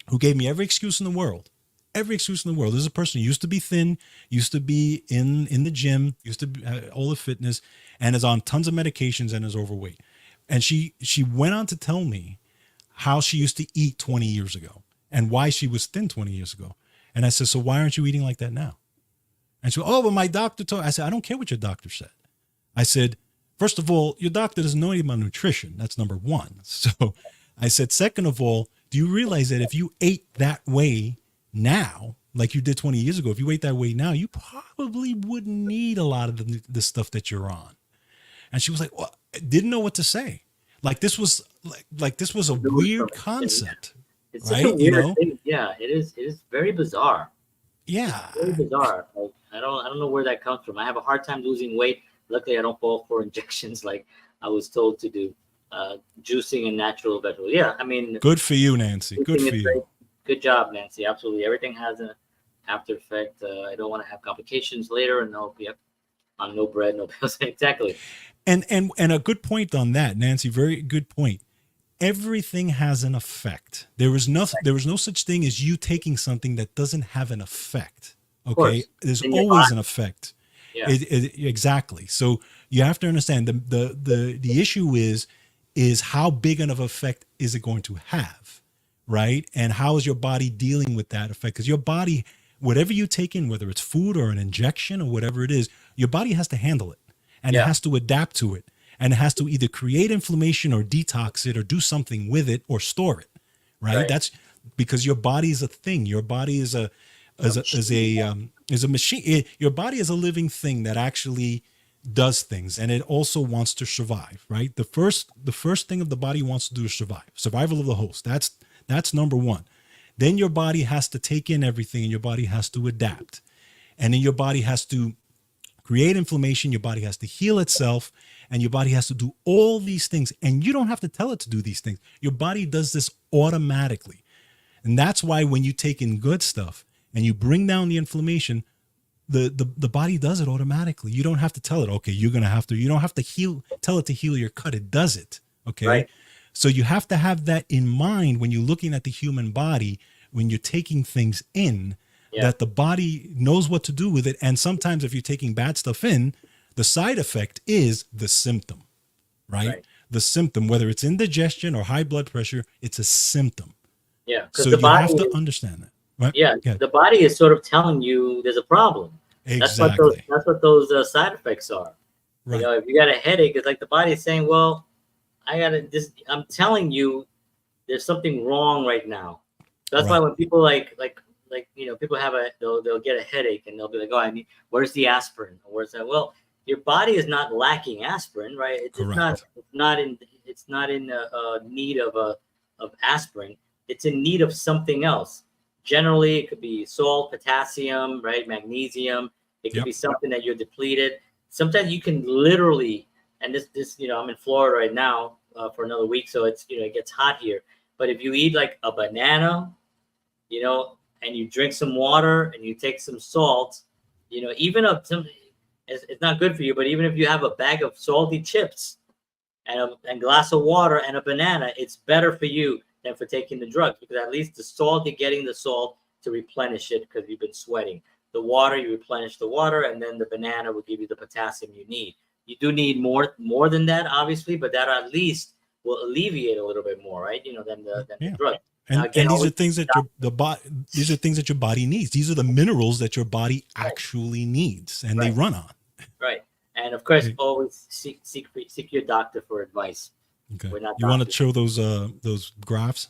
who gave me every excuse in the world. Every excuse in the world. This is a person who used to be thin, used to be in the gym, used to be all the fitness, and is on tons of medications and is overweight. And she went on to tell me how she used to eat 20 years ago and why she was thin 20 years ago. And I said, so why aren't you eating like that now? And she went, oh, but my doctor told. I said, I don't care what your doctor said. I said, first of all, your doctor doesn't know anything about nutrition. That's number one. So I said, second of all, do you realize that if you ate that way now, like you did 20 years ago, if you ate that way now, you probably wouldn't need a lot of the stuff that you're on. And she was like, well, didn't know what to say. Like this was this was a weird concept. It's right? such a weird thing. Yeah, it is very bizarre. Yeah. It's very bizarre. Like, I don't know where that comes from. I have a hard time losing weight. Luckily, I don't fall for injections like I was told to do. Juicing and natural vegetables. Yeah, I mean, good for you, Nancy. Good for you. Great. Good job, Nancy. Absolutely. Everything has an after effect. I don't want to have complications later, and on no bread, no pills. Exactly. And a good point on that, Nancy. Very good point. Everything has an effect. There was no such thing as you taking something that doesn't have an effect. Okay, there's always an effect. Yeah. Exactly. So you have to understand the issue is how big of an effect is it going to have, right? And how is your body dealing with that effect? Because your body, whatever you take in, whether it's food or an injection or whatever it is, your body has to handle it, and it has to adapt to it, and it has to either create inflammation or detox it or do something with it or store it, right? That's because your body is a thing. Your body is a machine. Your body is a living thing that actually does things, and it also wants to survive, right? The first thing of the body wants to do is survival of the host. That's number one. Then your body has to take in everything, and your body has to adapt, and then your body has to create inflammation. Your body has to heal itself, and your body has to do all these things, and you don't have to tell it to do these things. Your body does this automatically, and that's why when you take in good stuff and you bring down the inflammation, the body does it automatically. You don't have to tell it, okay, you don't have to tell it to heal your cut. It does it. Okay. Right. So you have to have that in mind when you're looking at the human body, when you're taking things in, that the body knows what to do with it. And sometimes if you're taking bad stuff in, the side effect is the symptom, right? The symptom, whether it's indigestion or high blood pressure, it's a symptom. Yeah. So you have to understand that. Right? Yeah, the body is sort of telling you there's a problem. Exactly. That's what those side effects are. Right. You know, if you got a headache, it's like the body is saying, "Well, I'm telling you, there's something wrong right now." That's why when people people have they'll get a headache and they'll be like, "Oh, where's the aspirin? Or where's that?" Well, your body is not lacking aspirin, right? It's not in need of aspirin. It's in need of something else. Generally, it could be salt, potassium, right? Magnesium. It could be something that you're depleted. Sometimes you can literally, and this, I'm in Florida right now for another week, so it's, it gets hot here. But if you eat like a banana, and you drink some water and you take some salt, even it's not good for you, but even if you have a bag of salty chips and a glass of water and a banana, it's better for you than for taking the drugs, because at least the salt, you're getting the salt to replenish it because you've been sweating. The water, you replenish the water, and then the banana will give you the potassium you need. You do need more than that, obviously, but that at least will alleviate a little bit more, right? Than the drug. And, again, these are things that these are things that your body needs. These are the minerals that your body actually needs, and they run on. Right, and of course, always seek your doctor for advice. Okay. You want to show those graphs?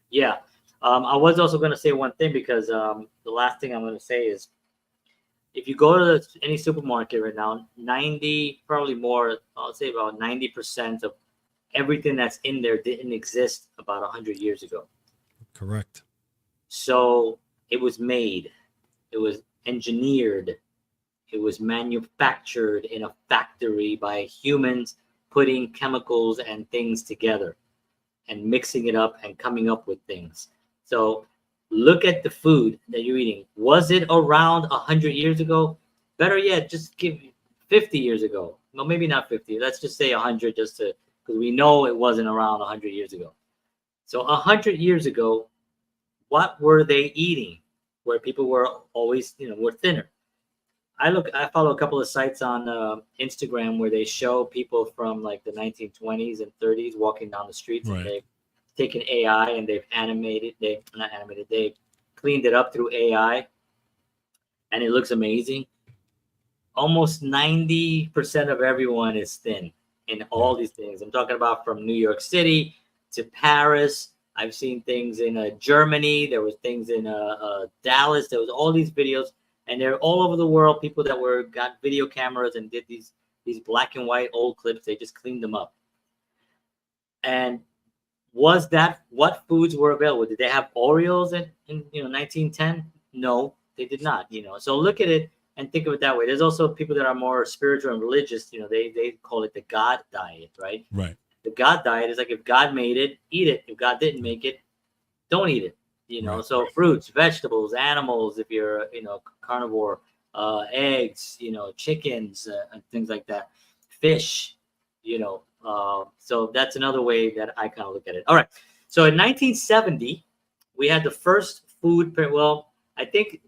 Yeah. I was also going to say one thing, because the last thing I'm going to say is, if you go to any supermarket right now, 90, probably more, I'll say about 90% of everything that's in there didn't exist about 100 years ago. Correct. So it was made, it was engineered, it was manufactured in a factory by humans, putting chemicals and things together. and mixing it up and coming up with things. So look at the food that you're eating. Was it around 100 years ago? Better yet, just give 50 years ago. Well, maybe not 50. Let's just say 100, just to, because we know it wasn't around 100 years ago. So 100 years ago, what were they eating? Where people were always, were thinner. I follow a couple of sites on Instagram where they show people from like the 1920s and 30s walking down the streets, Right. and they've taken AI and they've they've cleaned it up through AI, and it looks amazing. Almost 90% of everyone is thin in all these things. I'm talking about from New York City to Paris. I've seen things in Germany. There was things in Dallas. There was all these videos, and they're all over the world. People that got video cameras and did these black and white old clips. They just cleaned them up. And was that what foods were available? Did they have Oreos in 1910? No, they did not. So look at it and think of it that way. There's also people that are more spiritual and religious. They call it the God diet, right? Right. The God diet is like, if God made it, eat it. If God didn't make it, don't eat it. Right. So fruits, vegetables, animals, if you're, carnivore, eggs, chickens, and things like that, fish, so that's another way that I kind of look at it. All right. So in 1970, we had the first food. Well, I think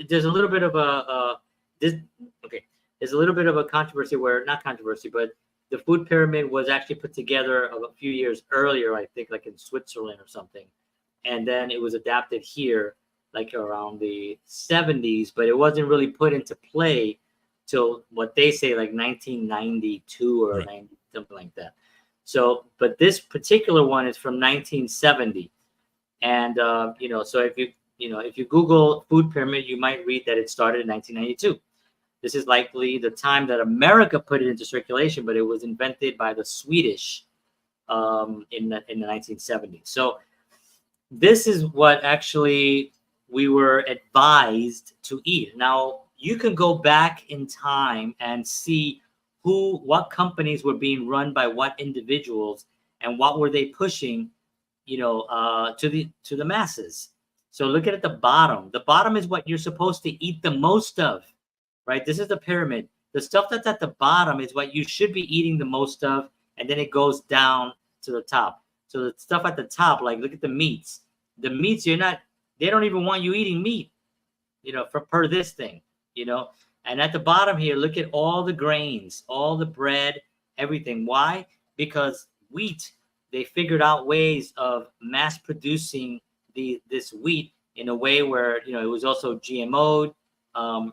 there's a little bit of there's a little bit of a controversy not controversy, but the food pyramid was actually put together a few years earlier, I think, like in Switzerland or something. And then it was adapted here, like around the 70s, but it wasn't really put into play till what they say, like 1992 or 90, something like that. So, but this particular one is from 1970. And, so if you Google food pyramid, you might read that it started in 1992. This is likely the time that America put it into circulation, but it was invented by the Swedish in the 1970s. So this is what actually we were advised to eat. Now, you can go back in time and see what companies were being run by what individuals and what were they pushing, to the masses. So look at the bottom. The bottom is what you're supposed to eat the most of. Right? This is the pyramid. The stuff that's at the bottom is what you should be eating the most of, and then it goes down to the top. So the stuff at the top, like look at the meats. The meats, they don't even want you eating meat, per this thing, And at the bottom here, look at all the grains, all the bread, everything. Why? Because wheat, they figured out ways of mass producing this wheat in a way where, it was also GMO'd.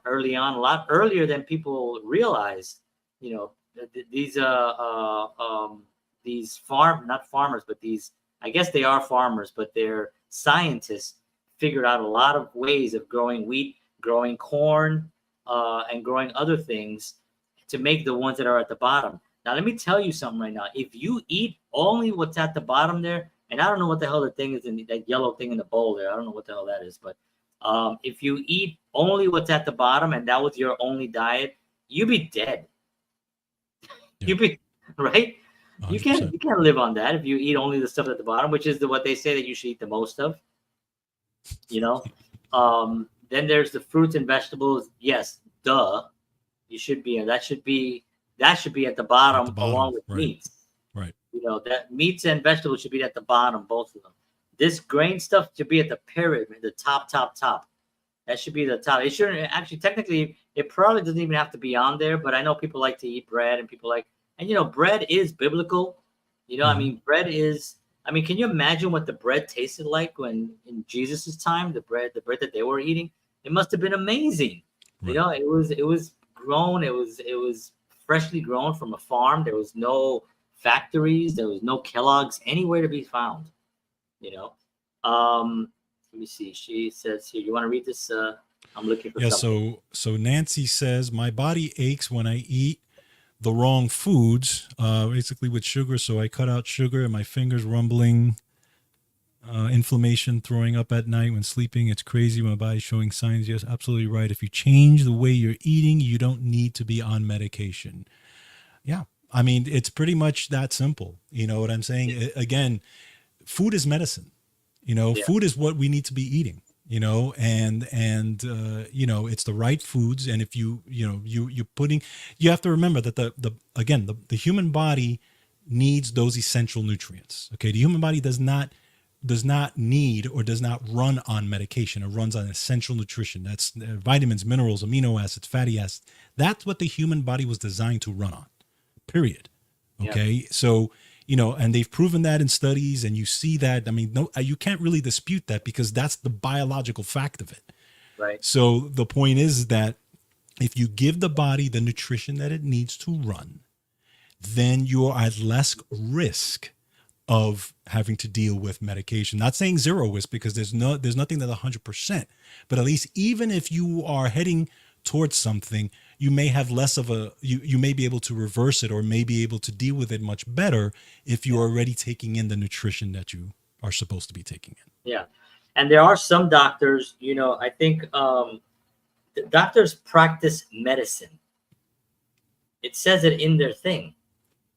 Early on, a lot earlier than people realized. These not farmers, but I guess they are farmers, but they're scientists, figured out a lot of ways of growing wheat, growing corn, and growing other things to make the ones that are at the bottom. Now, let me tell you something right now. If you eat only what's at the bottom there, and I don't know what the hell the thing is in that yellow thing in the bowl there. I don't know what the hell that is, but if you eat only what's at the bottom and that was your only diet, you'd be dead. Yeah. You'd be right. 100%. You can't live on that if you eat only the stuff at the bottom, which is what they say that you should eat the most of. Then there's the fruits and vegetables. Yes, duh. You should be, that should be at the bottom, along with meats. Right. That meats and vegetables should be at the bottom, both of them. This grain stuff should be at the pyramid, the top. That should be the top. It shouldn't actually, technically, it probably doesn't even have to be on there, but I know people like to eat bread and bread is biblical. Bread is, can you imagine what the bread tasted like when in Jesus's time, the bread that they were eating? It must have been amazing. Right. It was grown. It was freshly grown from a farm. There was no factories. There was no Kellogg's anywhere to be found. Let me see. She says here, you want to read this? I'm looking for something. So Nancy says, my body aches when I eat the wrong foods, basically with sugar. So I cut out sugar and my fingers rumbling, inflammation, throwing up at night when sleeping. It's crazy. My body's showing signs. Yes, absolutely right. If you change the way you're eating, you don't need to be on medication. Yeah. I mean, it's pretty much that simple. You know what I'm saying? Again, food is medicine. You know, Yeah. food is what we need to be eating. You know, and you know, it's the right foods. And if you you have to remember that the human body needs those essential nutrients. Okay, the human body does not need or does not run on medication. It runs on essential nutrition. That's vitamins, minerals, amino acids, fatty acids. That's what the human body was designed to run on. Period. Okay. So, you know, and they've proven that in studies, and you see that. I mean, no, you can't really dispute that because that's the biological fact of it. Right. So the point is that if you give the body the nutrition that it needs to run, then you're at less risk of having to deal with medication. Not saying zero risk, because there's nothing that 100%, but at least even if you are heading towards something, you may have less of you may be able to reverse it, or may be able to deal with it much better if you're already taking in the nutrition that you are supposed to be taking in. Yeah. And there are some doctors, you know, I think the doctors practice medicine. It says it in their thing.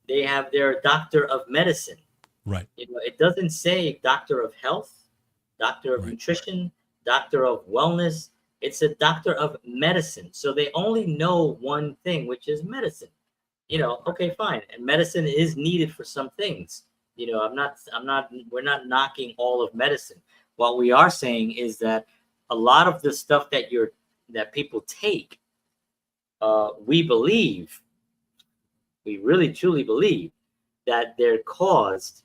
They have their doctor of medicine. Right. You know, it doesn't say doctor of health, doctor of nutrition, doctor of wellness. It's a doctor of medicine. So they only know one thing, which is medicine. You know, okay, fine. And medicine is needed for some things. You know, we're not knocking all of medicine. What we are saying is that a lot of the stuff that people take, we really truly believe that they're caused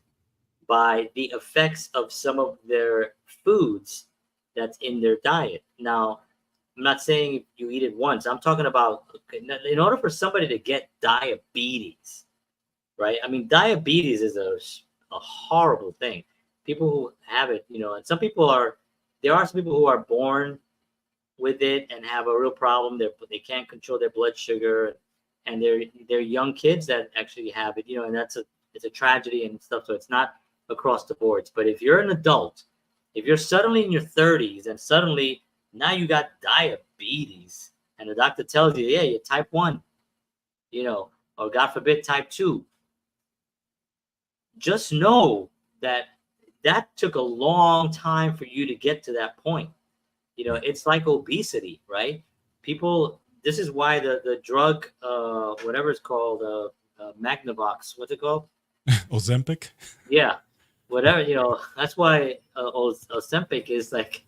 by the effects of some of their foods that's in their diet. Now, I'm not saying you eat it once. I'm talking about in order for somebody to get diabetes, right? I mean, diabetes is a horrible thing. People who have it, you know, and there are some people who are born with it and have a real problem. They can't control their blood sugar, and they're young kids that actually have it, you know, and it's a tragedy and stuff. So it's not across the boards. But if you're an adult, if you're suddenly in your 30s and suddenly now you got diabetes, and the doctor tells you, yeah, you're type 1, you know, or God forbid, type 2, just know that took a long time for you to get to that point. You know, it's like obesity, right? People, this is why the drug, whatever it's called, Magnavox, what's it called? Ozempic? Yeah. Whatever, you know, that's why Ozempic is like,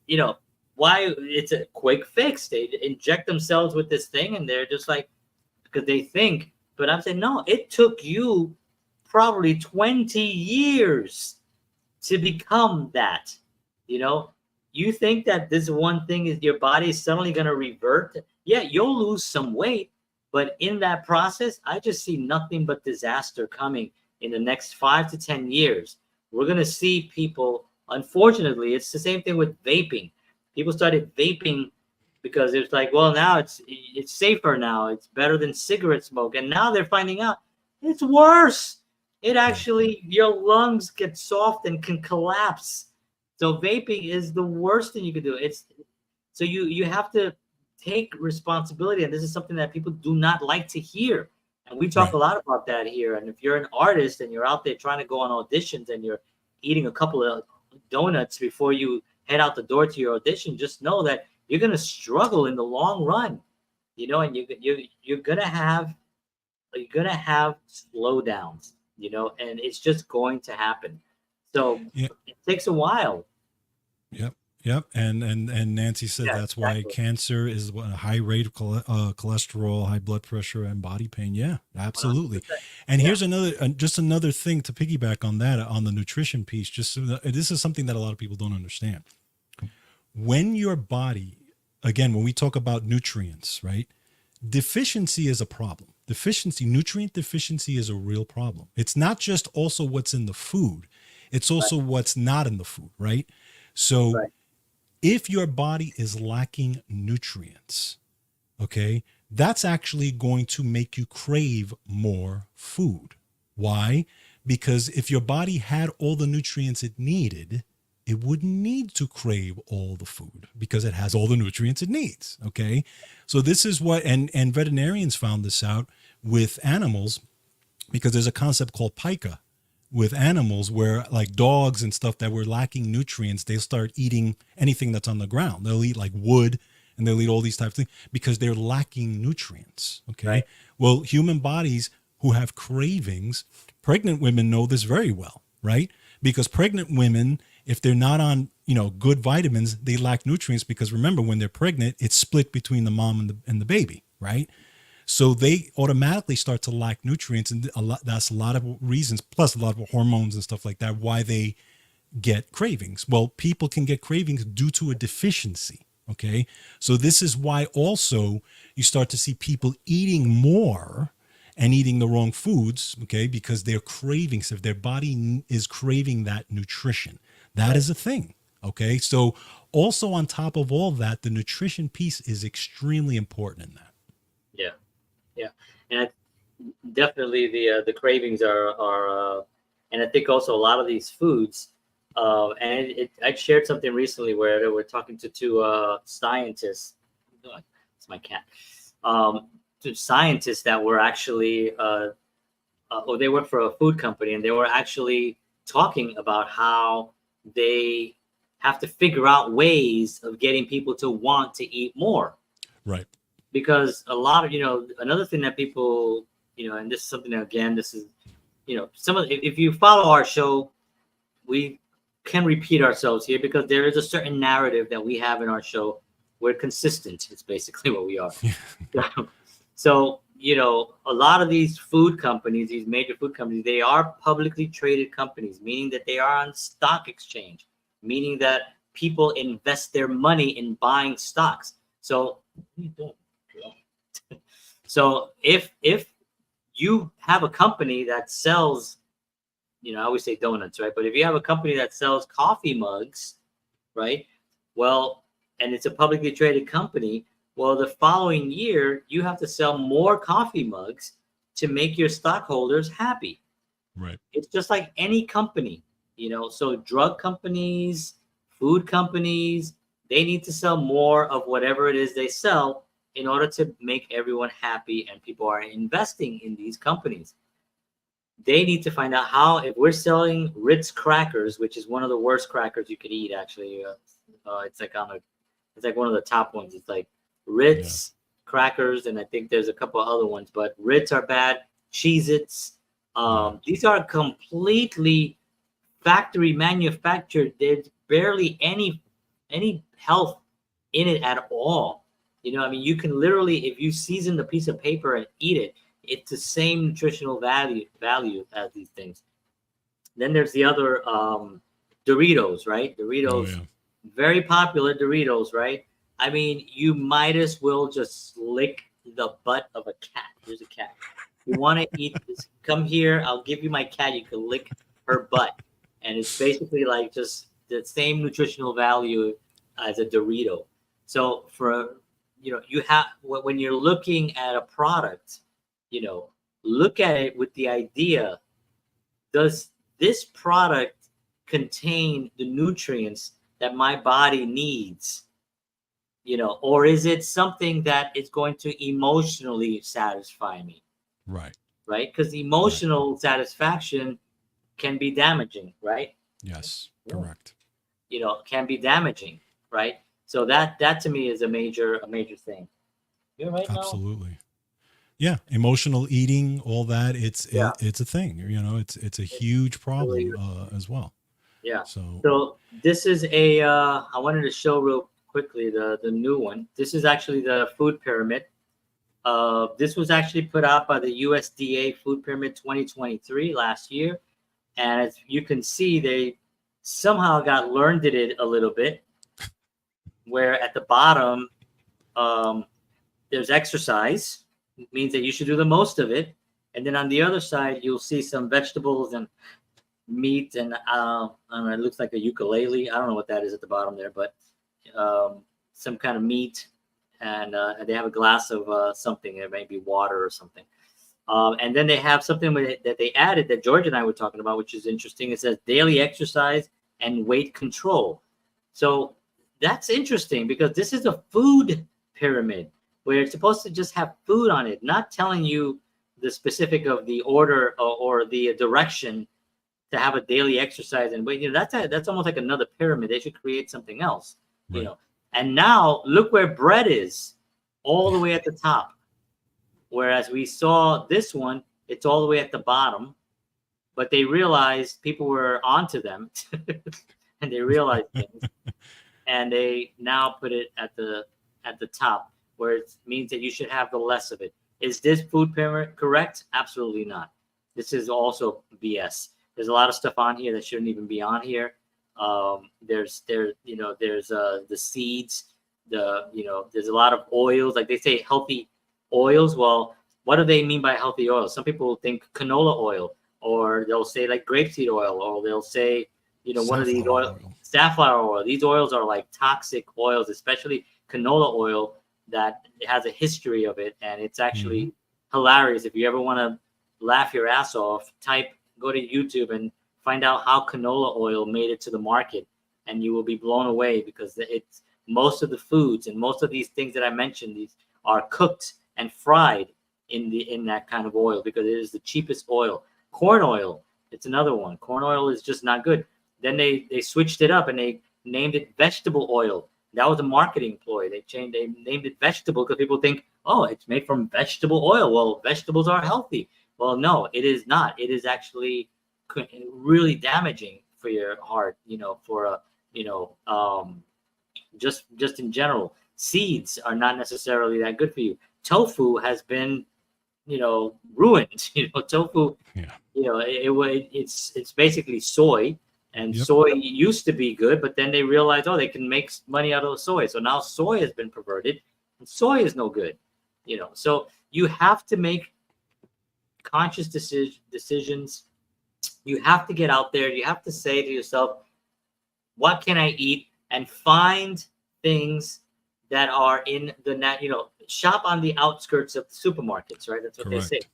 you know, why it's a quick fix. They inject themselves with this thing, and they're just like, because they think, but I'm saying, no, it took you probably 20 years to become that. You know, you think that this one thing is your body is suddenly going to revert. Yeah, you'll lose some weight, but in that process, I just see nothing but disaster coming in the next 5 to 10 years. We're going to see people, unfortunately, it's the same thing with vaping. People started vaping because it's like, well, now it's safer now. It's better than cigarette smoke. And now they're finding out it's worse. It actually, your lungs get soft and can collapse. So vaping is the worst thing you could do. So you have to take responsibility. And this is something that people do not like to hear. And we talk a lot about that here. And if you're an artist and you're out there trying to go on auditions and you're eating a couple of donuts before you head out the door to your audition, just know that you're going to struggle in the long run, you know, and you're going to have slowdowns, you know, and it's just going to happen. So it takes a while. Yep. And Nancy said that's why cancer is a high rate of cholesterol, high blood pressure, and body pain. Yeah, absolutely. 100%. And here's another thing to piggyback on that, on the nutrition piece. This is something that a lot of people don't understand. When your body, again, when we talk about nutrients, right? Deficiency is a problem. Nutrient deficiency is a real problem. It's not just also what's in the food. It's also what's not in the food, right? So if your body is lacking nutrients, okay, that's actually going to make you crave more food. Why? Because if your body had all the nutrients it needed, it wouldn't need to crave all the food because it has all the nutrients it needs. Okay. So this is what, and veterinarians found this out with animals, because there's a concept called pica with animals where, like dogs and stuff that were lacking nutrients, they'll start eating anything that's on the ground. They'll eat like wood and they'll eat all these types of things because they're lacking nutrients. Okay. Right. Well, human bodies who have cravings, pregnant women know this very well, right? Because pregnant women, if they're not on, good vitamins, they lack nutrients, because remember, when they're pregnant, it's split between the mom and the baby, right? So they automatically start to lack nutrients, and that's a lot of reasons, plus a lot of hormones and stuff like that, why they get cravings. Well, people can get cravings due to a deficiency. Okay. So this is why also you start to see people eating more and eating the wrong foods. Okay. Because they're craving, so if their body is craving that nutrition, that is a thing. Okay. So also on top of all that, the nutrition piece is extremely important in that. Yeah. Yeah. And definitely the cravings are, and I think also a lot of these foods, and I shared something recently where they were talking to two scientists. Oh, it's my cat. To scientists that were actually, they work for a food company, and they were actually talking about how they have to figure out ways of getting people to want to eat more. Right. Because a lot of, another thing that people, and this is something that, again, this is, if you follow our show, we can repeat ourselves here because there is a certain narrative that we have in our show. We're consistent. It's basically what we are. So, a lot of these food companies, these major food companies, they are publicly traded companies, meaning that they are on stock exchange, meaning that people invest their money in buying stocks. So, so if you have a company that sells, I always say donuts, right? But if you have a company that sells coffee mugs, right? Well, and it's a publicly traded company, well, the following year, you have to sell more coffee mugs to make your stockholders happy. Right. It's just like any company, so drug companies, food companies, they need to sell more of whatever it is they sell in order to make everyone happy, and people are investing in these companies. They need to find out how, if we're selling Ritz crackers, which is one of the worst crackers you could eat, actually. It's like one of the top ones. It's like Ritz crackers, and I think there's a couple of other ones, but Ritz are bad. Cheez-Its. These are completely factory manufactured. There's barely any health in it at all. You can literally, if you season the piece of paper and eat it, it's the same nutritional value as these things. Then there's the other Doritos, right? Doritos, very popular Doritos, right? You might as well just lick the butt of a cat. Here's a cat. You want to eat this? Come here. I'll give you my cat. You can lick her butt. And it's basically like just the same nutritional value as a Dorito. So you have, when you're looking at a product, look at it with the idea, does this product contain the nutrients that my body needs? Or is it something that is going to emotionally satisfy me? Right. Because emotional satisfaction can be damaging, right? Yes, correct. Can be damaging, right? So that to me is a major thing. You're right. Absolutely. Yeah, emotional eating, all that. It's a thing. It's a huge problem as well. Yeah. So this is I wanted to show real quickly the new one. This is actually the food pyramid. This was actually put out by the USDA Food Pyramid 2023 last year, and as you can see, they somehow got learned at it a little bit. Where at the bottom, there's exercise. It means that you should do the most of it. And then on the other side, you'll see some vegetables and meat, and it looks like a ukulele. I don't know what that is at the bottom there, but some kind of meat. And they have a glass of something. It may be water or something. And then they have something that they added that George and I were talking about, which is interesting. It says daily exercise and weight control. So that's interesting because this is a food pyramid where it's supposed to just have food on it, not telling you the specific of the order or the direction to have a daily exercise. And but that's almost like another pyramid. They should create something else, Right. And now look where bread is, all the way at the top. Whereas we saw this one, it's all the way at the bottom. But they realized people were onto them, and they realized things, and they now put it at the top, where it means that you should have the less of it. Is this food pyramid correct? Absolutely not. This is also BS. There's a lot of stuff on here that shouldn't even be on here. There's the seeds, there's a lot of oils. Like they say healthy oils. Well, what do they mean by healthy oils? Some people think canola oil, or they'll say like grapeseed oil, or they'll say, one of these safflower oil. These oils are like toxic oils, especially canola oil, that has a history of it. And it's actually hilarious. If you ever want to laugh your ass off, go to YouTube and find out how canola oil made it to the market, and you will be blown away, because it's most of the foods and most of these things that I mentioned, these are cooked and fried in that kind of oil, because it is the cheapest oil. Corn oil, it's another one. Corn oil is just not good. Then they switched it up and they named it vegetable oil. That was a marketing ploy. They named it vegetable because people think, oh, it's made from vegetable oil. Well, vegetables are healthy. Well, no, it is not. It is actually really damaging for your heart, just in general. Seeds are not necessarily that good for you. Tofu has been, ruined. Tofu, it's basically soy, and soy used to be good, but then they realized, they can make money out of soy. So now soy has been perverted, and soy is no good. So you have to make conscious decisions. You have to get out there. You have to say to yourself, what can I eat? And find things that are in the shop on the outskirts of the supermarkets, right? That's what Correct. They say.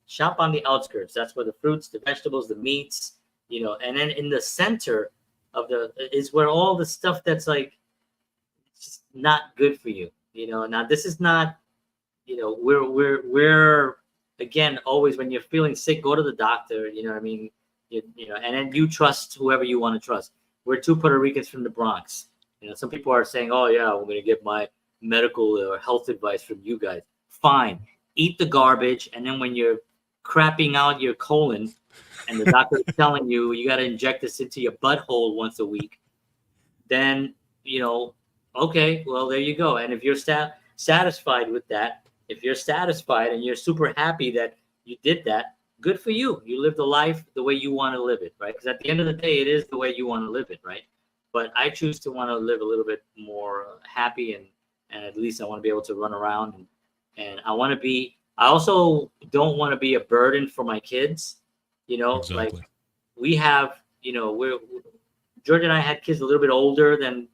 Shop on the outskirts. That's where the fruits, the vegetables, the meats, and then in the center of is where all the stuff that's like just not good for you. Now this is not, we're again, always when you're feeling sick, go to the doctor, you know what I mean? And then you trust whoever you want to trust. We're two Puerto Ricans from the Bronx. Some people are saying, oh yeah, we're going to get my medical or health advice from you guys. Fine. Eat the garbage. And then when you're crapping out your colon and the doctor is telling you, you got to inject this into your butthole once a week, then, okay, well, there you go. And if you're satisfied with that, if you're satisfied and you're super happy that you did that, good for you. You live the life the way you want to live it, right? Because at the end of the day, it is the way you want to live it, right? But I choose to want to live a little bit more happy, and at least I want to be able to run around, and I also don't want to be a burden for my kids, Exactly. like we have, George and I had kids a little bit older than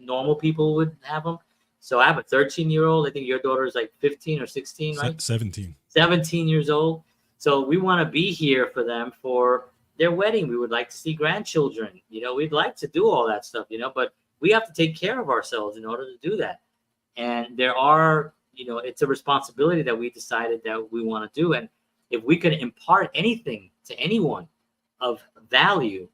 normal people would have them. So I have a 13-year-old. I think your daughter is like 15 or 16, right? 17. 17 years old. So we want to be here for them for their wedding. We would like to see grandchildren. We'd like to do all that stuff, but we have to take care of ourselves in order to do that. And there are, it's a responsibility that we decided that we want to do. And if we can impart anything to anyone of value,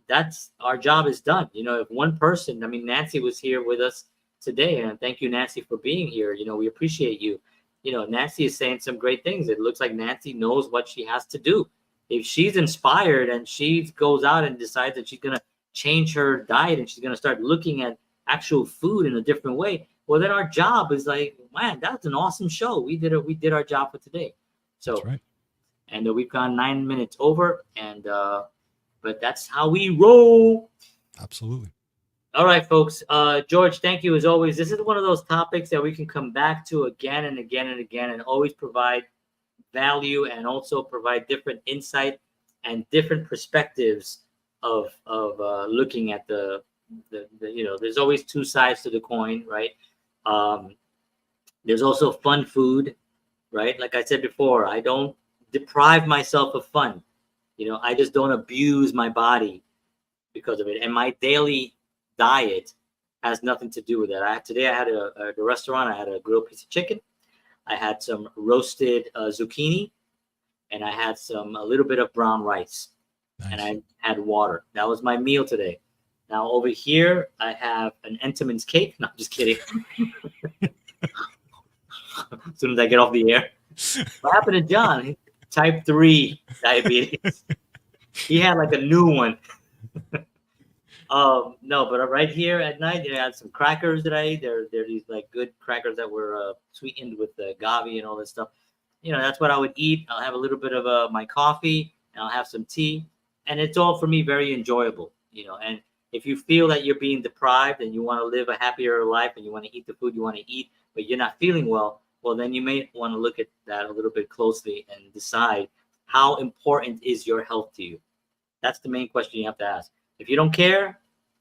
that's our job is done. If one person, Nancy was here with us today, and thank you, Nancy, for being here. We appreciate you. Nancy is saying some great things. It looks like Nancy knows what she has to do. If she's inspired and she goes out and decides that she's going to change her diet and she's going to start looking at actual food in a different way, well, then our job is like, man, that's an awesome show. We did our job for today. So, that's right. And we've gone 9 minutes over, and but that's how we roll. Absolutely. All right, folks. George, thank you as always. This is one of those topics that we can come back to again and again and again, and always provide value, and also provide different insight and different perspectives of looking at the there's always two sides to the coin, right? There's also fun food, right? Like I said before, I don't deprive myself of fun. I just don't abuse my body because of it. And my daily diet has nothing to do with that. Today I had at the restaurant, I had a grilled piece of chicken. I had some roasted zucchini, and I had a little bit of brown rice. Nice. And I had water. That was my meal today. Now over here, I have an Entenmann's cake. No, I'm just kidding. As soon as I get off the air. What happened to John? Type 3 diabetes. He had like a new one. No, but right here at night, I had some crackers that I ate. They're these like good crackers that were sweetened with agave and all this stuff. That's what I would eat. I'll have a little bit of my coffee, and I'll have some tea, and it's all for me very enjoyable. And if you feel that you're being deprived and you want to live a happier life and you want to eat the food you want to eat, but you're not feeling well, then you may want to look at that a little bit closely and decide how important is your health to you. That's the main question you have to ask. If you don't care,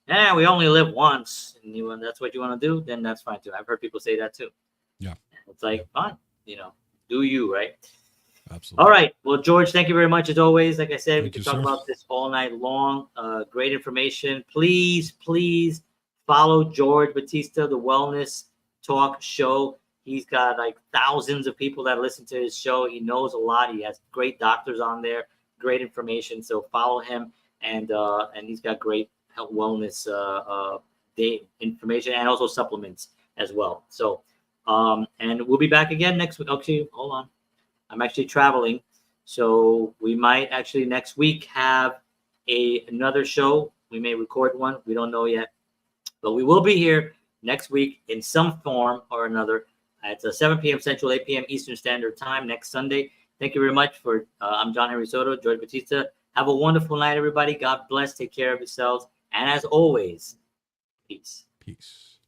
we only live once, and that's what you want to do, then that's fine too. I've heard people say that too. Yeah. It's like, fine, do you, right? Absolutely. All right. Well, George, thank you very much as always. Like I said, we Thank could you, talk sir. about this all night long. Great information. Please follow George Batista, the Wellness Talk Show. He's got like thousands of people that listen to his show. He knows a lot. He has great doctors on there, great information. So follow him, and he's got great health wellness day information and also supplements as well. So, and we'll be back again next week. Okay, hold on. I'm actually traveling, so we might actually next week have another show. We may record one. We don't know yet, but we will be here next week in some form or another. It's 7 p.m. Central, 8 p.m. Eastern Standard Time next Sunday. Thank you very much I'm John Henry Soto, George Batista. Have a wonderful night, everybody. God bless. Take care of yourselves. And as always, peace. Peace.